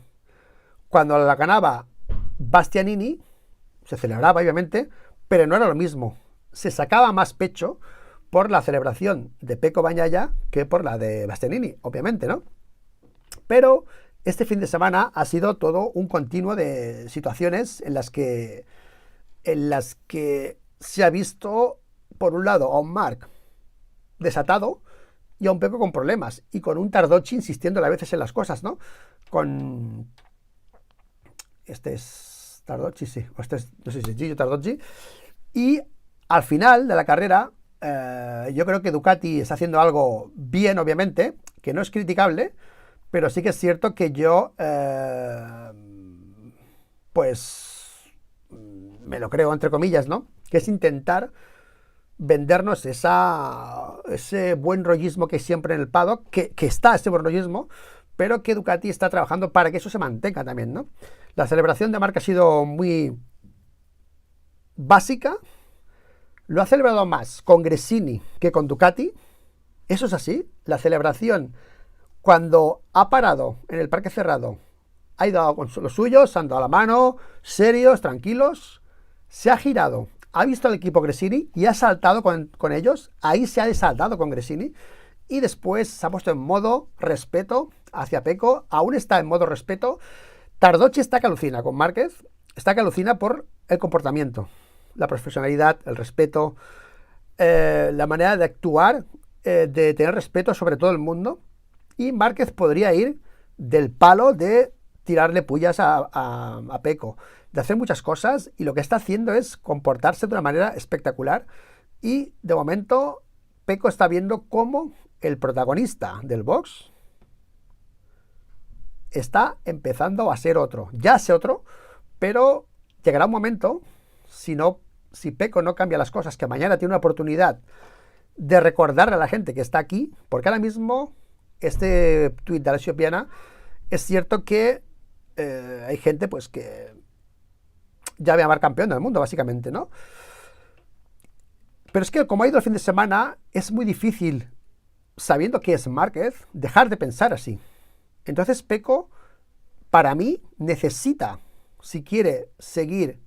Cuando la ganaba Bastianini, se celebraba obviamente, pero no era lo mismo. Se sacaba más pecho por la celebración de Pecco Bagnaia que por la de Bastianini, obviamente, ¿no? Pero este fin de semana ha sido todo un continuo de situaciones en las que se ha visto, por un lado, a un Marc desatado y a un Pecco con problemas, y con un Tardocchi insistiendo a veces en las cosas, ¿no? Este es Tardocchi, sí, o este es, no sé si es Gillo Tardocchi, y al final de la carrera, yo creo que Ducati está haciendo algo bien, obviamente, que no es criticable, pero sí que es cierto que yo, pues, me lo creo, entre comillas, ¿no? Que es intentar vendernos ese buen rollismo que hay siempre en el paddock, que está ese buen rollismo, pero que Ducati está trabajando para que eso se mantenga también, ¿no? La celebración de Marc ha sido muy básica, lo ha celebrado más con Gresini que con Ducati, eso es así, la celebración cuando ha parado en el parque cerrado, ha ido con los suyos, han dado la mano, serios, tranquilos, se ha girado, ha visto al equipo Gresini y ha saltado con ellos, ahí se ha desaltado con Gresini, y después se ha puesto en modo respeto hacia Pecco, aún está en modo respeto. Tardocci está que alucina con Márquez, está que alucina por el comportamiento, la profesionalidad, el respeto, la manera de actuar, de tener respeto sobre todo el mundo, y Márquez podría ir del palo de tirarle pullas a Pecco, de hacer muchas cosas, y lo que está haciendo es comportarse de una manera espectacular, y de momento Pecco está viendo cómo el protagonista del box está empezando a ser otro. Ya es otro, pero llegará un momento, si Pecco no cambia las cosas, que mañana tiene una oportunidad de recordarle a la gente que está aquí, porque ahora mismo este tuit de Alessio Piana, es cierto que hay gente pues que ya ve a Marc campeón del mundo, básicamente, ¿no? Pero es que como ha ido el fin de semana, es muy difícil, sabiendo que es Márquez, dejar de pensar así. Entonces Pecco, para mí, necesita, si quiere seguir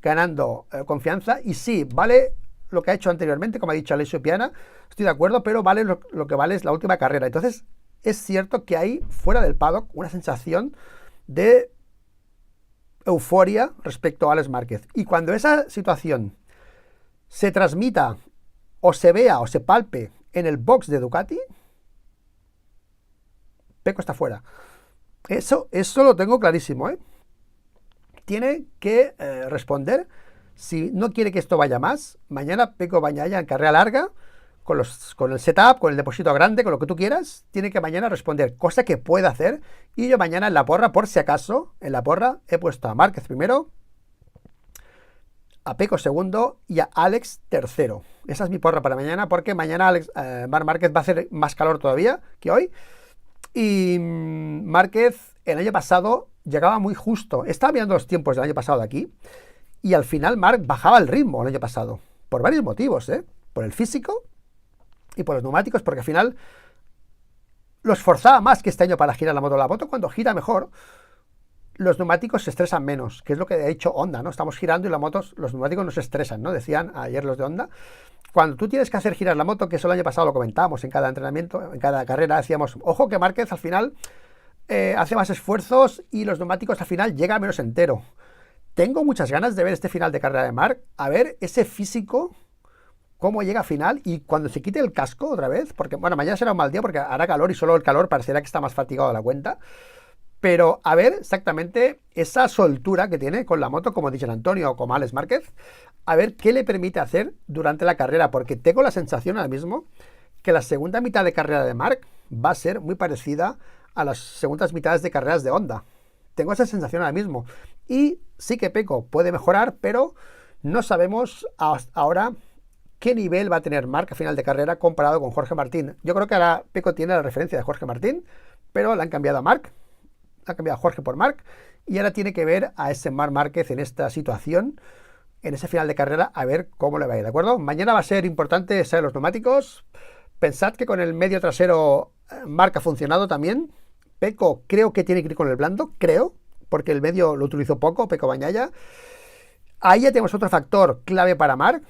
ganando confianza, y sí, vale lo que ha hecho anteriormente, como ha dicho Alessio Piana, estoy de acuerdo, pero vale lo que vale es la última carrera. Entonces es cierto que hay fuera del paddock una sensación de euforia respecto a Alex Márquez. Y cuando esa situación se transmita o se vea o se palpe en el box de Ducati, Pecco está fuera. Eso lo tengo clarísimo, ¿eh? Tiene que responder. Si no quiere que esto vaya más, mañana Pecco Bagnaia en carrera larga, con el setup, con el depósito grande, con lo que tú quieras, tiene que mañana responder, cosa que puede hacer. Y yo mañana en la porra, por si acaso, en la porra he puesto a Márquez primero, a Pecco segundo y a Alex tercero. Esa es mi porra para mañana, porque mañana Marc Márquez va a hacer más calor todavía que hoy. Y Márquez el año pasado llegaba muy justo. Estaba mirando los tiempos del año pasado de aquí, y al final Marc bajaba el ritmo el año pasado, por varios motivos, por el físico y por los neumáticos, porque al final los forzaba más que este año para girar la moto. La moto, cuando gira mejor, los neumáticos se estresan menos, que es lo que ha hecho Honda, ¿no? Estamos girando y los neumáticos no se estresan, ¿no? Decían ayer los de Honda. Cuando tú tienes que hacer girar la moto, que eso el año pasado lo comentábamos en cada entrenamiento, en cada carrera, decíamos, ojo que Márquez al final hace más esfuerzos y los neumáticos al final llegan menos entero. Tengo muchas ganas de ver este final de carrera de Marc, a ver ese físico, cómo llega a final, y cuando se quite el casco otra vez, porque bueno, mañana será un mal día porque hará calor y solo el calor parecerá que está más fatigado de la cuenta, pero a ver exactamente esa soltura que tiene con la moto, como dice Antonio o como Alex Márquez, a ver qué le permite hacer durante la carrera, porque tengo la sensación ahora mismo que la segunda mitad de carrera de Marc va a ser muy parecida a las segundas mitades de carreras de Honda. Tengo esa sensación ahora mismo. Y sí que Pecco puede mejorar, pero no sabemos ahora qué nivel va a tener Marc a final de carrera comparado con Jorge Martín. Yo creo que ahora Pecco tiene la referencia de Jorge Martín, pero le han cambiado a Marc, ha cambiado a Jorge por Marc, y ahora tiene que ver a ese Marc Márquez en esta situación, en ese final de carrera, a ver cómo le va a ir, ¿de acuerdo? Mañana va a ser importante saber los neumáticos. Pensad que con el medio trasero Marc ha funcionado también. Pecco creo que tiene que ir con el blando, creo, porque el medio lo utilizó poco, Pecco Bagnaia. Ahí ya tenemos otro factor clave para Marc.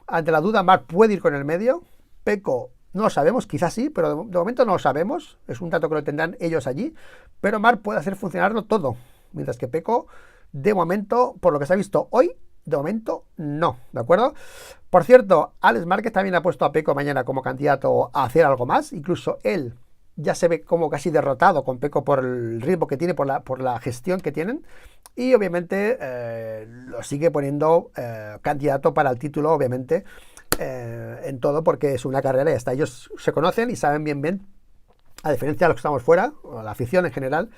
Ante la duda, Marc puede ir con el medio. Pecco no lo sabemos, quizás sí, pero de momento no lo sabemos. Es un dato que lo tendrán ellos allí. Pero Marc puede hacer funcionarlo todo. Mientras que Pecco, de momento, por lo que se ha visto hoy, de momento no, ¿de acuerdo? Por cierto, Alex Márquez también ha puesto a Pecco mañana como candidato a hacer algo más. Incluso él ya se ve como casi derrotado con Pecco por el ritmo que tiene, por la gestión que tienen. Y obviamente lo sigue poniendo candidato para el título, obviamente, en todo, porque es una carrera y hasta ellos se conocen y saben bien, a diferencia de los que estamos fuera, o la afición en general,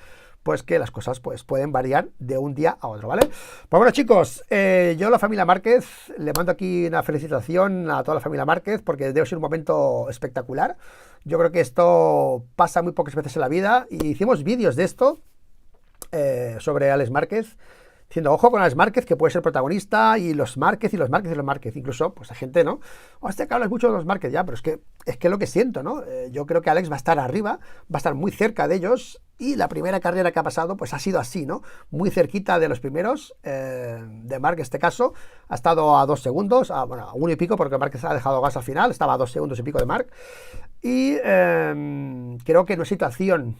pues que las cosas pues pueden variar de un día a otro, ¿vale? Pues bueno, chicos, yo a la familia Márquez le mando aquí una felicitación a toda la familia Márquez porque debe ser un momento espectacular. Yo creo que esto pasa muy pocas veces en la vida y hicimos vídeos de esto sobre Alex Márquez, diciendo, ojo con Alex Márquez, que puede ser protagonista, y los Márquez, y los Márquez, y los Márquez. Incluso, pues hay gente, ¿no? Hostia, que hablas mucho de los Márquez ya, pero es que lo que siento, ¿no? Yo creo que Alex va a estar arriba, va a estar muy cerca de ellos, y la primera carrera que ha pasado, pues ha sido así, ¿no? Muy cerquita de los primeros, de Marc en este caso, ha estado a 2 segundos, bueno, a 1 y pico, porque Márquez ha dejado gas al final, estaba a 2 segundos y pico de Marc, y creo que en una situación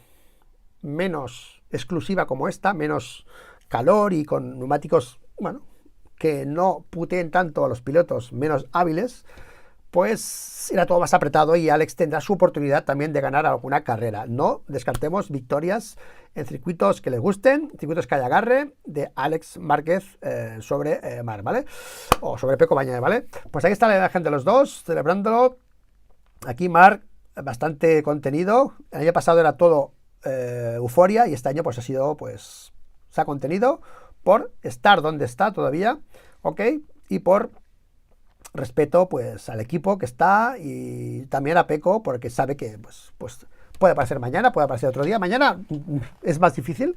menos exclusiva como esta, menos calor y con neumáticos, bueno, que no puteen tanto a los pilotos menos hábiles, pues será todo más apretado y Alex tendrá su oportunidad también de ganar alguna carrera. No descartemos victorias en circuitos que les gusten, circuitos que haya agarre de Alex Márquez sobre Marc, ¿vale? O sobre Pecco Bagnaia, ¿vale? Pues ahí está la imagen de los dos, celebrándolo. Aquí Marc, bastante contenido. El año pasado era todo euforia y este año pues ha sido, pues se ha contenido por estar donde está todavía, ¿ok? Y por respeto pues al equipo que está y también a Pecco, porque sabe que pues puede aparecer mañana, puede aparecer otro día. Mañana es más difícil,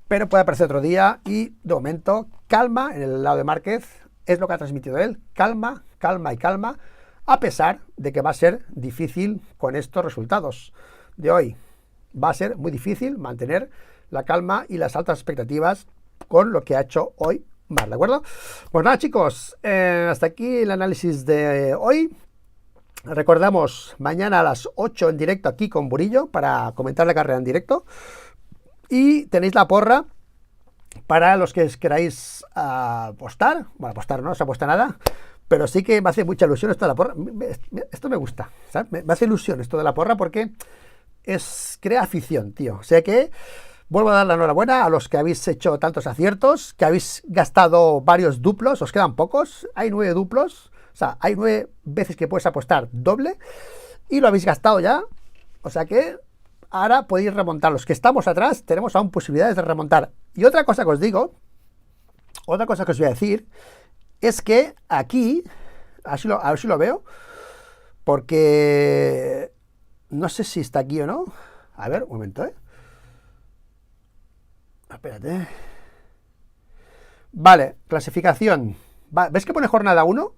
pero puede aparecer otro día y de momento calma en el lado de Márquez, es lo que ha transmitido él, calma, calma y calma, a pesar de que va a ser difícil con estos resultados de hoy. Va a ser muy difícil mantener la calma y las altas expectativas con lo que ha hecho hoy Marc, ¿de acuerdo? Pues nada, chicos, hasta aquí el análisis de hoy. Recordamos, mañana a las 8 en directo aquí con Burillo para comentar la carrera en directo. Y tenéis la porra para los que queráis apostar. Bueno, apostar no se apuesta nada, pero sí que me hace mucha ilusión esto de la porra. Esto me gusta, ¿sabes? Me hace ilusión esto de la porra porque crea afición, tío. O sea que vuelvo a dar la enhorabuena a los que habéis hecho tantos aciertos, que habéis gastado varios duplos, os quedan pocos, hay 9 duplos, o sea, hay 9 veces que puedes apostar doble y lo habéis gastado ya, o sea que ahora podéis remontar. Los que estamos atrás tenemos aún posibilidades de remontar. Y otra cosa que os digo, otra cosa que os voy a decir, es que aquí, a ver si lo veo, porque no sé si está aquí o no. A ver, un momento, Espérate. Vale, clasificación. ¿Ves que pone jornada 1?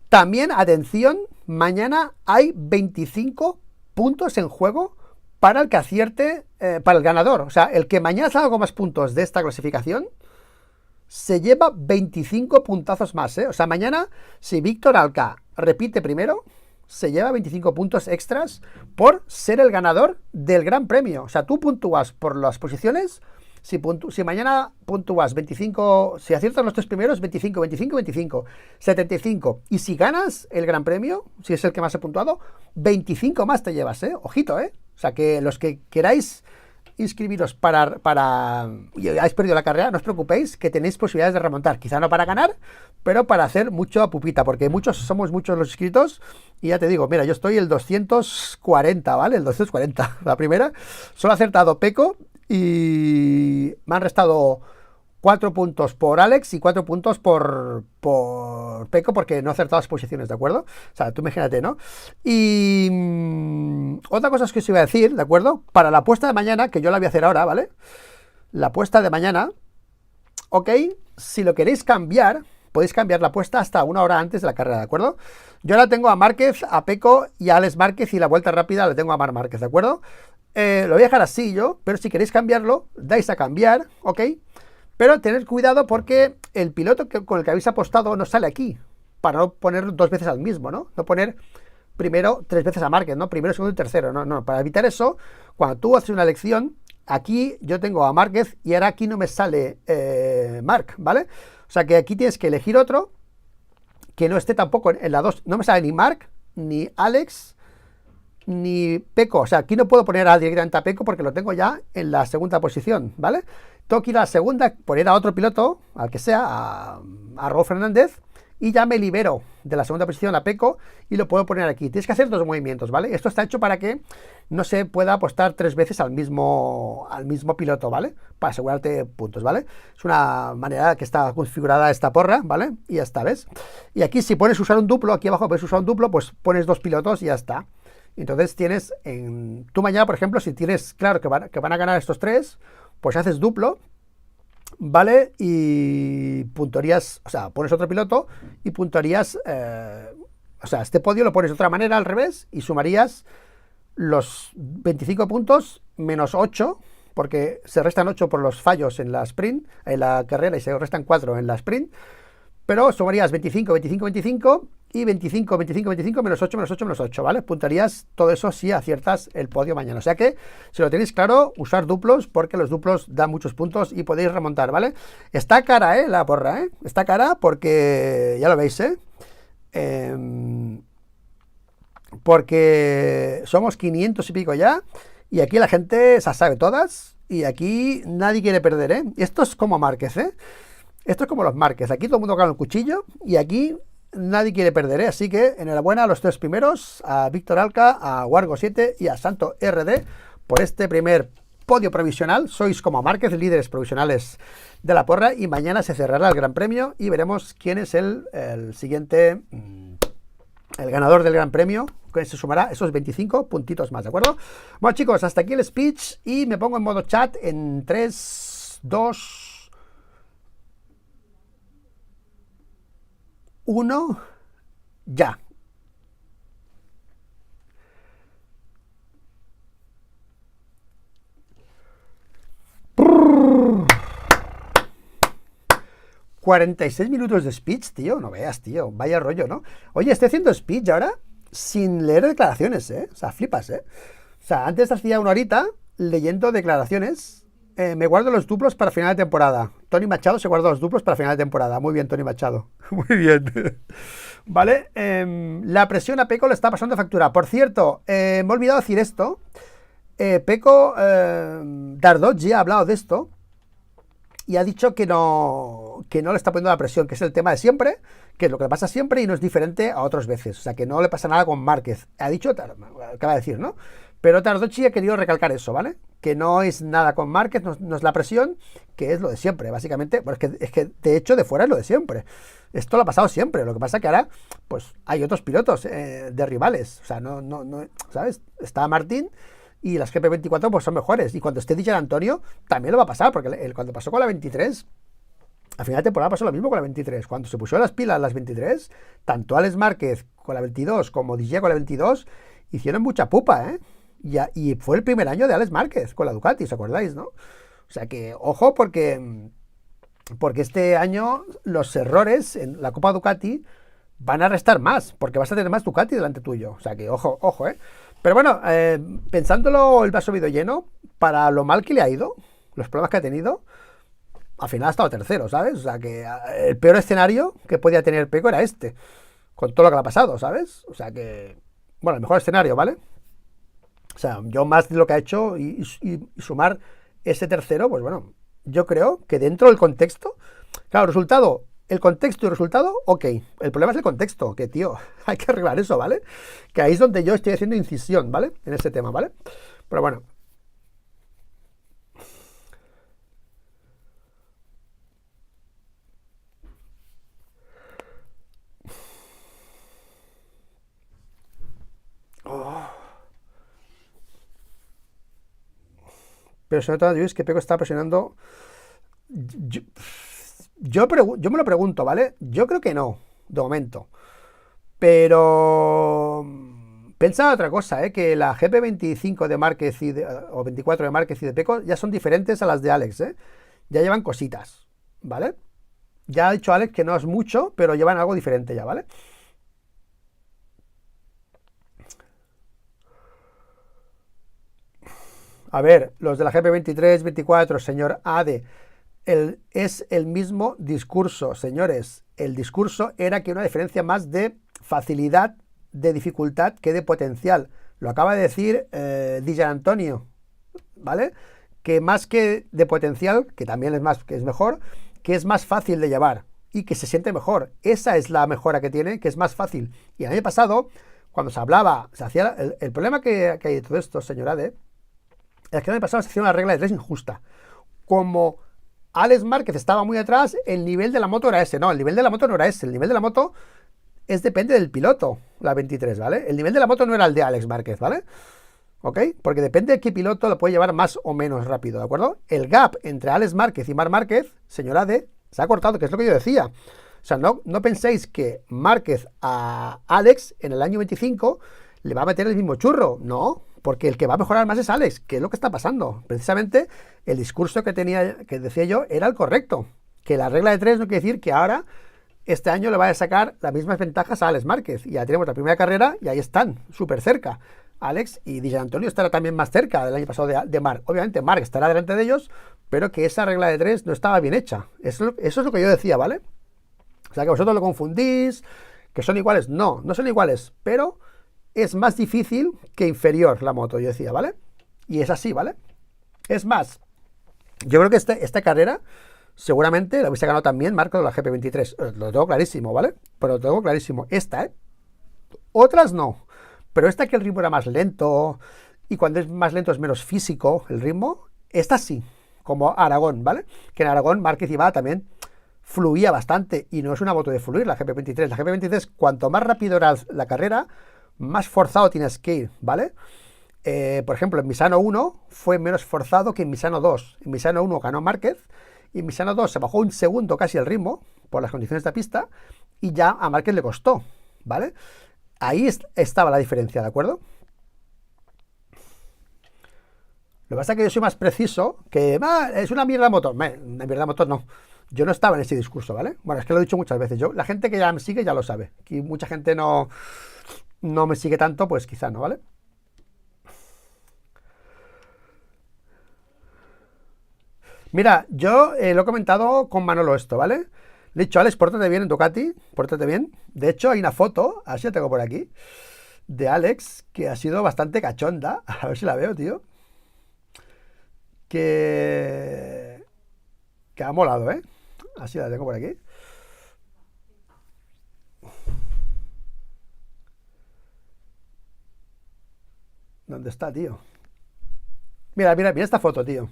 También, atención, mañana hay 25 puntos en juego para el que acierte, para el ganador. O sea, el que mañana salga con más puntos de esta clasificación se lleva 25 puntazos más, O sea, mañana, si Víctor Alca repite primero, se lleva 25 puntos extras por ser el ganador del Gran Premio. O sea, tú puntúas por las posiciones. Si mañana puntúas 25, si aciertas los 3 primeros, 25, 25, 25, 75. Y si ganas el Gran Premio, si es el que más ha puntuado, 25 más te llevas, Ojito, O sea, que los que queráis inscribiros y habéis perdido la carrera, no os preocupéis, que tenéis posibilidades de remontar. Quizá no para ganar, pero para hacer mucho a pupita, porque somos muchos los inscritos. Y ya te digo, mira, yo estoy el 240, ¿vale? El 240, la primera. Solo ha acertado Pecco y me han restado 4 puntos por Alex y 4 puntos por Pecco porque no he acertado las posiciones, ¿de acuerdo? O sea, tú imagínate, ¿no? Y otra cosa es que os iba a decir, ¿de acuerdo? Para la apuesta de mañana, que yo la voy a hacer ahora, ¿vale? La apuesta de mañana, ok, si lo queréis cambiar, podéis cambiar la apuesta hasta 1 hora antes de la carrera, ¿de acuerdo? Yo la tengo a Márquez, a Pecco y a Alex Márquez y la vuelta rápida la tengo a Marc Márquez, ¿de acuerdo? Lo voy a dejar así yo, pero si queréis cambiarlo, dais a cambiar, ¿ok? Pero tened cuidado porque el piloto con el que habéis apostado no sale aquí, para no poner 2 veces al mismo, ¿no? No poner primero 3 veces a Márquez, ¿no? Primero, segundo y tercero, no. Para evitar eso, cuando tú haces una elección, aquí yo tengo a Márquez y ahora aquí no me sale Marc, ¿vale? O sea que aquí tienes que elegir otro que no esté tampoco en la 2. No me sale ni Marc, ni Alex, ni Pecco. O sea, aquí no puedo poner directamente a Pecco porque lo tengo ya en la segunda posición, ¿vale? Tengo que ir a la segunda, poner a otro piloto, al que sea, a Raúl Fernández, y ya me libero de la segunda posición a Pecco y lo puedo poner aquí. Tienes que hacer 2 movimientos, ¿vale? Esto está hecho para que no se pueda apostar 3 veces al mismo piloto, ¿vale? Para asegurarte puntos, ¿vale? Es una manera que está configurada esta porra, ¿vale? Y ya está, ¿ves? Y aquí si pones usar un duplo, aquí abajo puedes usar un duplo, pues pones 2 pilotos y ya está. Entonces tienes, tú mañana, por ejemplo, si tienes claro que van a ganar estos 3, pues haces duplo, ¿vale? Y puntuarías, o sea, pones otro piloto y puntuarías, o sea, este podio lo pones de otra manera al revés y sumarías los 25 puntos menos 8, porque se restan 8 por los fallos en la sprint, en la carrera, y se restan 4 en la sprint, pero sumarías 25, 25, 25 y 25, 25, 25 menos 8, menos 8, menos 8, ¿vale? Puntarías todo eso si aciertas el podio mañana. O sea que, si lo tenéis claro, usar duplos, porque los duplos dan muchos puntos y podéis remontar, ¿vale? Está cara, la porra, está cara porque, ya lo veis, porque somos 500 y pico ya, y aquí la gente se sabe todas, y aquí nadie quiere perder, Esto es como Márquez, Esto es como los Márquez, aquí todo el mundo gana el cuchillo, y aquí nadie quiere perder, Así que enhorabuena a los 3 primeros, a Víctor Alca, a Wargo 7 y a Santo RD, por este primer podio provisional. Sois como Márquez, líderes provisionales de la porra, y mañana se cerrará el Gran Premio y veremos quién es el siguiente, el ganador del Gran Premio, que se sumará esos 25 puntitos más, ¿de acuerdo? Bueno, chicos, hasta aquí el speech y me pongo en modo chat en 3, 2, 1, ya. Brrr. 46 minutos de speech, tío, no veas, tío, vaya rollo, ¿no? Oye, estoy haciendo speech ahora sin leer declaraciones, O sea, flipas, O sea, antes hacía una horita leyendo declaraciones. Me guardo los duplos para final de temporada. Tony Machado se guarda los duplos para final de temporada. Muy bien, Tony Machado. Muy bien. Vale, la presión a Pecco le está pasando factura. Por cierto, me he olvidado decir esto. Pecco Dardoggi ha hablado de esto y ha dicho que no le está poniendo la presión, que es el tema de siempre, que es lo que le pasa siempre y no es diferente a otras veces. O sea, que no le pasa nada con Márquez. Ha dicho, acaba de decir, ¿no? Pero Dardoggi ha querido recalcar eso, ¿vale? Que no es nada con Márquez, no es la presión, que es lo de siempre, básicamente. Bueno, es que de hecho de fuera es lo de siempre. Esto lo ha pasado siempre. Lo que pasa es que ahora, pues, hay otros pilotos de rivales. O sea, no, ¿sabes? Está Martín y las GP24 pues son mejores. Y cuando esté Di Giannantonio también lo va a pasar, porque cuando pasó con la 23, a final de temporada pasó lo mismo con la 23. Cuando se puso las pilas las 23, tanto Alex Márquez con la 22 como Di Giannantonio con la 22 hicieron mucha pupa, Y fue el primer año de Alex Márquez con la Ducati, ¿os acordáis, no? O sea que, ojo, porque este año los errores en la Copa Ducati van a restar más, porque vas a tener más Ducati delante tuyo. O sea que, ojo, Pero bueno, pensándolo el vaso medio lleno, para lo mal que le ha ido, los problemas que ha tenido, al final ha estado tercero, ¿sabes? O sea que el peor escenario que podía tener Pecco era este, con todo lo que le ha pasado, ¿sabes? O sea que, bueno, el mejor escenario, ¿vale? O sea, yo más de lo que ha hecho y sumar ese tercero, pues bueno, yo creo que dentro del contexto, claro, el contexto y el resultado, ok. El problema es el contexto, que tío, hay que arreglar eso, ¿vale? Que ahí es donde yo estoy haciendo incisión, ¿vale? En este tema, ¿vale? Pero bueno. Pero se nota, es que Pecco está presionando. Yo me lo pregunto, ¿vale? Yo creo que no, de momento. Pero pensaba otra cosa, que la GP25 de Márquez o 24 de Márquez y de Pecco ya son diferentes a las de Alex, Ya llevan cositas, ¿vale? Ya ha dicho Alex que no es mucho, pero llevan algo diferente ya, ¿vale? A ver, los de la GP23, 24, señor Ade, es el mismo discurso, señores. El discurso era que una diferencia más de facilidad, de dificultad que de potencial. Lo acaba de decir Di Giannantonio, ¿vale? Que más que de potencial, que también que es mejor, que es más fácil de llevar. y que se siente mejor. Esa es la mejora que tiene, que es más fácil. Y el año pasado, cuando se hablaba, se hacía el problema que hay de todo esto, señor Ade, es que el año pasado se hacía una regla de 3 injusta. Como Alex Márquez estaba muy atrás, el nivel de la moto era ese. No, el nivel de la moto no era ese. El nivel de la moto depende del piloto, la 23, ¿vale? El nivel de la moto no era el de Alex Márquez, ¿vale? ¿Ok? Porque depende de qué piloto lo puede llevar más o menos rápido, ¿de acuerdo? El gap entre Alex Márquez y Marc Márquez, señor Ade, se ha cortado, que es lo que yo decía. O sea, no penséis que Márquez a Alex en el año 25 le va a meter el mismo churro. No, porque el que va a mejorar más es Alex, que es lo que está pasando. Precisamente el discurso que decía yo era el correcto. Que la regla de 3 no quiere decir que ahora, este año, le vaya a sacar las mismas ventajas a Alex Márquez. Y ya tenemos la primera carrera y ahí están, súper cerca. Alex y Di Giannantonio estará también más cerca del año pasado de Marc. Obviamente Marc estará delante de ellos, pero que esa regla de 3 no estaba bien hecha. Eso es lo que yo decía, ¿vale? O sea, que vosotros lo confundís, que son iguales. No, no son iguales, pero es más difícil que inferior la moto, yo decía, ¿vale? Y es así, ¿vale? Es más, yo creo que esta carrera seguramente la hubiese ganado también Marco de la GP23. Lo tengo clarísimo, ¿vale? Pero lo tengo clarísimo. Esta, ¿eh? Otras no. Pero esta, que el ritmo era más lento, y cuando es más lento es menos físico el ritmo, esta sí, como Aragón, ¿vale? Que en Aragón Márquez iba también, fluía bastante, y no es una moto de fluir la GP23. La GP23, cuanto más rápido era la carrera, más forzado tienes que ir, ¿vale? Por ejemplo, en Misano 1 fue menos forzado que en Misano 2. En Misano 1 ganó Márquez, y en Misano 2 se bajó un segundo casi el ritmo, por las condiciones de la pista, y ya a Márquez le costó, ¿vale? Ahí estaba la diferencia, ¿de acuerdo? Lo que pasa es que yo soy más preciso, que es una mierda motor. Una mierda motor no. Yo no estaba en ese discurso, ¿vale? Bueno, es que lo he dicho muchas veces. La gente que ya me sigue ya lo sabe. Aquí mucha gente no me sigue tanto, pues quizá no, ¿vale? Mira, yo lo he comentado con Manolo esto, ¿vale? Le he dicho, Alex, pórtate bien en Ducati, pórtate bien. De hecho, hay una foto, así la tengo por aquí, de Alex, que ha sido bastante cachonda. A ver si la veo, tío. Que ha molado, ¿eh? Así la tengo por aquí. ¿Dónde está, tío? Mira, mira, mira esta foto, tío.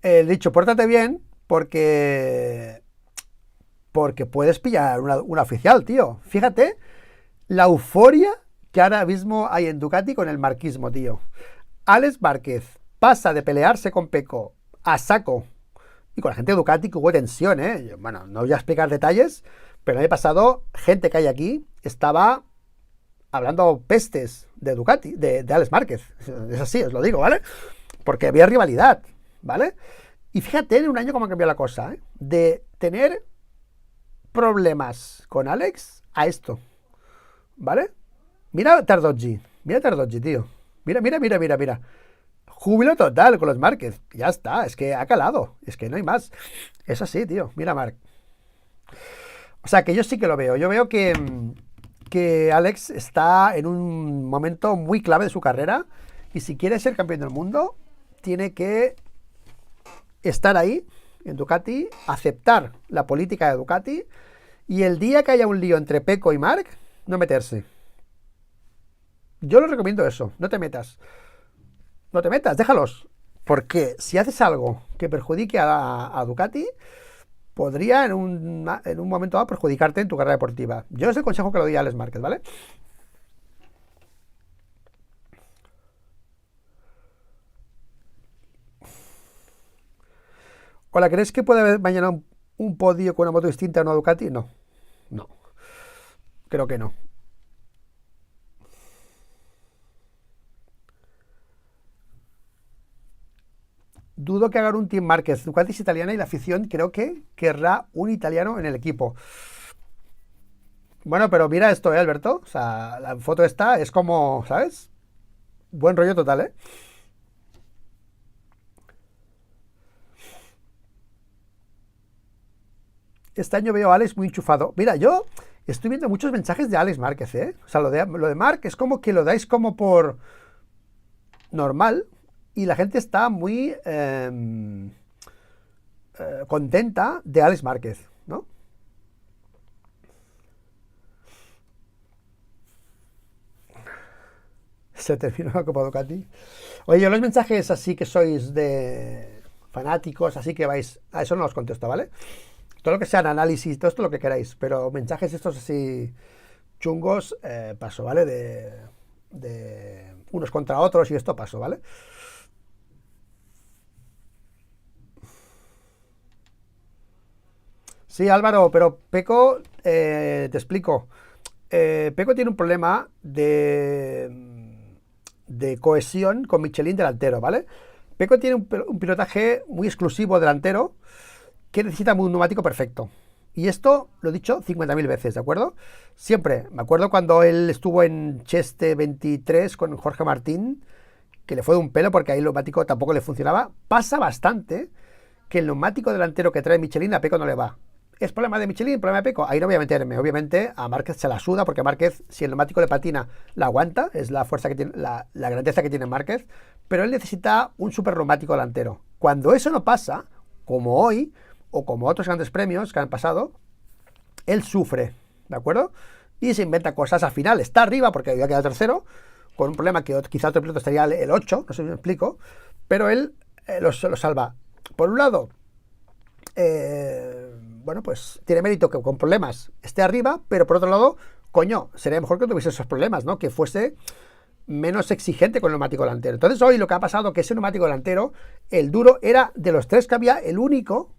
He dicho, pórtate bien porque puedes pillar una oficial, tío. Fíjate la euforia que ahora mismo hay en Ducati con el marquismo, tío. Alex Márquez pasa de pelearse con Pecco a saco, y con la gente de Ducati, que hubo tensión, ¿eh? Bueno, no voy a explicar detalles, pero el año pasado, gente que hay aquí estaba hablando pestes de Ducati, de Alex Márquez. Es así, os lo digo, ¿vale? Porque había rivalidad, ¿vale? Y fíjate en un año cómo ha cambiado la cosa, ¿eh? De tener problemas con Alex a esto, ¿vale? Mira Tardoggi, tío. Mira, mira, mira, mira, mira. Júbilo total con los Márquez. Ya está, es que ha calado. Es que no hay más. Es así, tío. Mira, Marc. O sea, que yo sí que lo veo. Yo veo que Alex está en un momento muy clave de su carrera. Y si quiere ser campeón del mundo, tiene que estar ahí, en Ducati, aceptar la política de Ducati. Y el día que haya un lío entre Pecco y Marc, no meterse. Yo les recomiendo eso. No te metas. No te metas, déjalos. Porque si haces algo que perjudique a Ducati, podría en un momento dado perjudicarte en tu carrera deportiva. Yo es el consejo que le doy a Alex Márquez, ¿vale? Hola, ¿crees que puede haber mañana un podio con una moto distinta a una Ducati? No, no, creo que no. Dudo que hagan un Team Márquez. Ducati es italiana y la afición creo que querrá un italiano en el equipo. Bueno, pero mira esto, Alberto. O sea, la foto esta es como, ¿sabes? Buen rollo total, ¿eh? Este año veo a Alex muy enchufado. Mira, yo estoy viendo muchos mensajes de Alex Márquez, ¿eh? O sea, lo de Marc es como que lo dais como por normal, y la gente está muy contenta de Alex Márquez, ¿no? Se terminó la Copa Ducati. Oye, los mensajes así que sois de fanáticos, así que vais, a eso no os contesto, ¿vale? Todo lo que sean análisis, todo esto lo que queráis, pero mensajes estos así chungos, paso, ¿vale? De unos contra otros y esto paso, ¿vale? Sí, Álvaro, pero Peco, te explico. Peco tiene un problema de cohesión con Michelin delantero, ¿vale? Peco tiene un pilotaje muy exclusivo delantero que necesita un neumático perfecto. Y esto lo he dicho 50.000 veces, ¿de acuerdo? Siempre. Me acuerdo cuando él estuvo en Cheste 23 con Jorge Martín, que le fue de un pelo porque ahí el neumático tampoco le funcionaba. Pasa bastante que el neumático delantero que trae Michelin a Peco no le va. ¿Es problema de Michelin, problema de Peco? Ahí no voy a meterme. Obviamente a Márquez se la suda porque Márquez, si el neumático le patina, la aguanta. Es la fuerza que tiene, la grandeza que tiene Márquez. Pero él necesita un super neumático delantero. Cuando eso no pasa, como hoy, o como otros grandes premios que han pasado, él sufre, ¿de acuerdo? Y se inventa cosas. Al final está arriba porque había quedado tercero, con un problema que quizá otro piloto estaría el 8, no sé si me explico, pero él lo salva. Por un lado, bueno, pues tiene mérito que con problemas esté arriba, pero por otro lado, coño, sería mejor que tuviese esos problemas, ¿no? Que fuese menos exigente con el neumático delantero. Entonces hoy lo que ha pasado que ese neumático delantero, el duro, era de los tres que había el único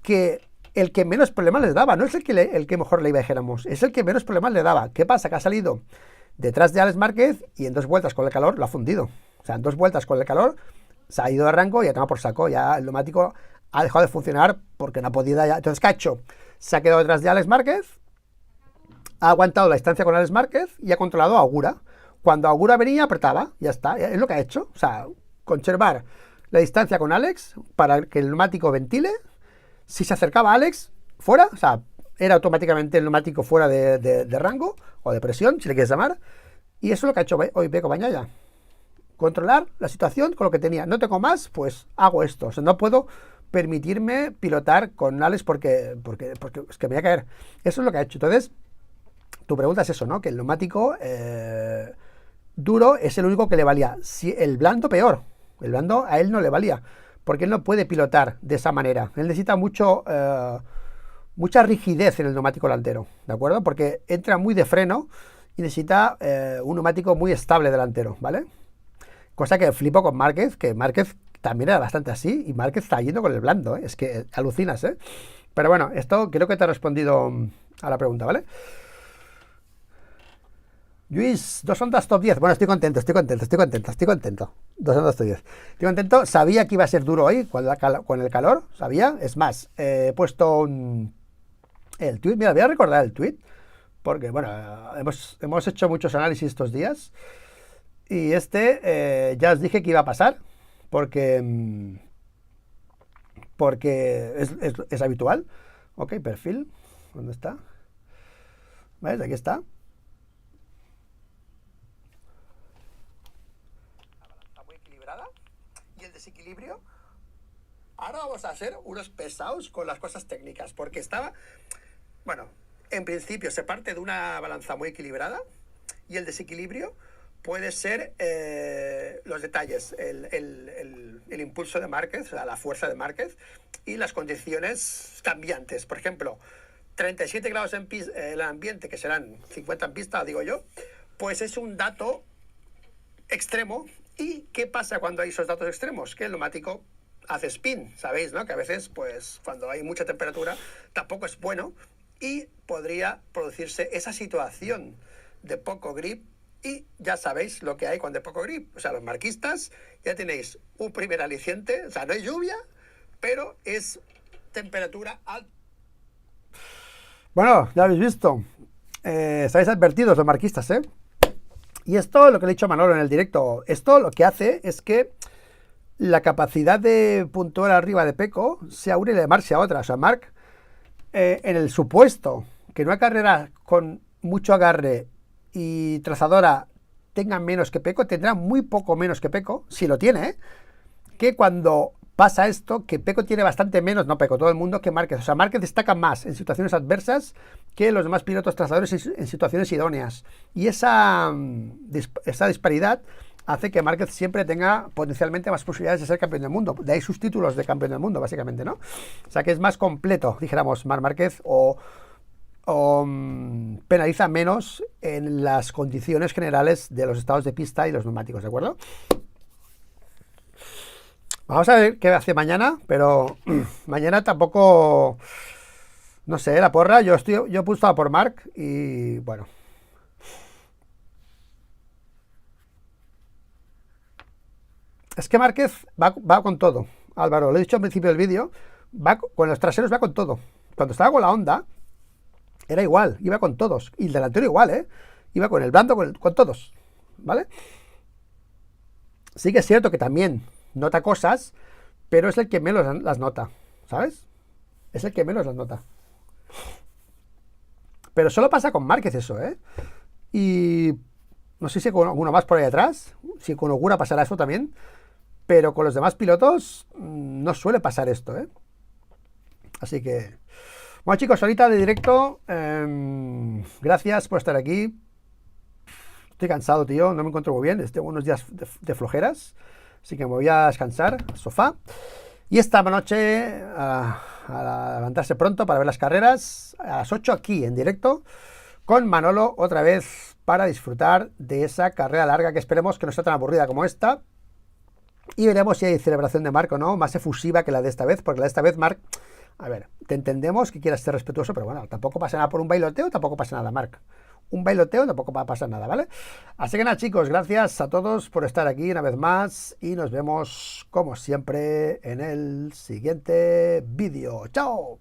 que el que menos problemas les daba. No es el que mejor le iba, dijéramos, es el que menos problemas le daba. ¿Qué pasa? Que ha salido detrás de Alex Márquez y en 2 vueltas con el calor lo ha fundido. O sea, en 2 vueltas con el calor se ha ido de rango y ha tomado por saco. Ya el neumático ha dejado de funcionar porque no ha podido ya. Entonces, ¿qué ha hecho? Se ha quedado detrás de Alex Márquez, ha aguantado la distancia con Alex Márquez y ha controlado a Agura. Cuando Agura venía, apretaba, ya está. Es lo que ha hecho. O sea, conservar la distancia con Alex para que el neumático ventile. Si se acercaba a Alex, fuera, o sea, era automáticamente el neumático fuera de rango o de presión, si le quieres llamar. Y eso es lo que ha hecho hoy Pecco Bagnaia. Controlar la situación con lo que tenía. No tengo más, pues hago esto. O sea, no puedo permitirme pilotar con Alex porque es que me voy a caer. Eso es lo que ha hecho. Entonces, tu pregunta es eso, ¿no? Que el neumático duro es el único que le valía. Si el blando, peor. El blando a él no le valía. Porque él no puede pilotar de esa manera. Él necesita mucha rigidez en el neumático delantero, ¿de acuerdo? Porque entra muy de freno y necesita un neumático muy estable delantero, ¿vale? Cosa que flipo con Márquez, que Márquez también era bastante así y Márquez está yendo con el blando, ¿eh? Es que alucinas, ¿eh? Pero bueno, esto creo que te he respondido a la pregunta, ¿vale? Luis, 2 ondas top 10. Bueno, estoy contento. 2 ondas top 10. Estoy contento. Sabía que iba a ser duro hoy con el calor. Sabía. Es más, he puesto el tweet. Mira, voy a recordar el tweet. Porque, bueno, hemos hecho muchos análisis estos días. Y ya os dije que iba a pasar. Porque es habitual. Ok, perfil. ¿Dónde está? ¿Ves? Aquí está. Y el desequilibrio. Ahora vamos a hacer unos pesados con las cosas técnicas, porque bueno, en principio se parte de una balanza muy equilibrada y el desequilibrio puede ser los detalles, el impulso de Márquez, o sea, la fuerza de Márquez y las condiciones cambiantes. Por ejemplo, 37 grados en el ambiente, que serán 50 en pista, digo yo, pues es un dato extremo. ¿Y qué pasa cuando hay esos datos extremos? Que el neumático hace spin, ¿sabéis, no? Que a veces, pues, cuando hay mucha temperatura, tampoco es bueno y podría producirse esa situación de poco grip y ya sabéis lo que hay cuando hay poco grip. O sea, los marquistas ya tenéis un primer aliciente, o sea, no hay lluvia, pero es temperatura alta. Bueno, ya habéis visto. Estáis advertidos los marquistas, ¿eh? Y esto, lo que le he dicho a Manolo en el directo, esto lo que hace es que la capacidad de puntuar arriba de Pecco sea una y de Marc sea otra. O sea, Marc, en el supuesto que una carrera con mucho agarre y trazadora tenga menos que Pecco, tendrá muy poco menos que Pecco, si lo tiene, que cuando pasa esto, que Pecco tiene bastante menos, no Pecco, todo el mundo, que Márquez. O sea, Márquez destaca más en situaciones adversas que los demás pilotos trazadores en situaciones idóneas. Y esa disparidad hace que Márquez siempre tenga potencialmente más posibilidades de ser campeón del mundo. De ahí sus títulos de campeón del mundo, básicamente, ¿no? O sea, que es más completo, dijéramos, Marc Márquez, o penaliza menos en las condiciones generales de los estados de pista y los neumáticos, ¿de acuerdo? Vamos a ver qué hace mañana, pero mañana tampoco, no sé, la porra, yo he puesto por Marc y bueno. Es que Márquez va con todo, Álvaro, lo he dicho al principio del vídeo, con los traseros va con todo. Cuando estaba con la Honda, era igual, iba con todos. Y el delantero igual, ¿eh? Iba con el blando, con todos, ¿vale? Sí que es cierto que también nota cosas, pero es el que menos las nota, ¿sabes? Es el que menos las nota. Pero solo pasa con Márquez eso, ¿eh? Y no sé si con alguno más por ahí atrás, si con Ogura pasará eso también, pero con los demás pilotos no suele pasar esto, ¿eh? Así que... Bueno, chicos, ahorita de directo, gracias por estar aquí. Estoy cansado, tío, no me encuentro muy bien, tengo unos días de flojeras, así que me voy a descansar al sofá. Y esta noche a levantarse pronto para ver las carreras, a las 8 aquí en directo, con Manolo otra vez para disfrutar de esa carrera larga que esperemos que no sea tan aburrida como esta. Y veremos si hay celebración de Marc o no, más efusiva que la de esta vez, porque la de esta vez Marc... A ver, te entendemos que quieras ser respetuoso, pero bueno, tampoco pasa nada por un bailoteo, tampoco pasa nada, Marc. Un bailoteo tampoco va a pasar nada, ¿vale? Así que nada, chicos, gracias a todos por estar aquí una vez más y nos vemos, como siempre, en el siguiente vídeo. ¡Chao!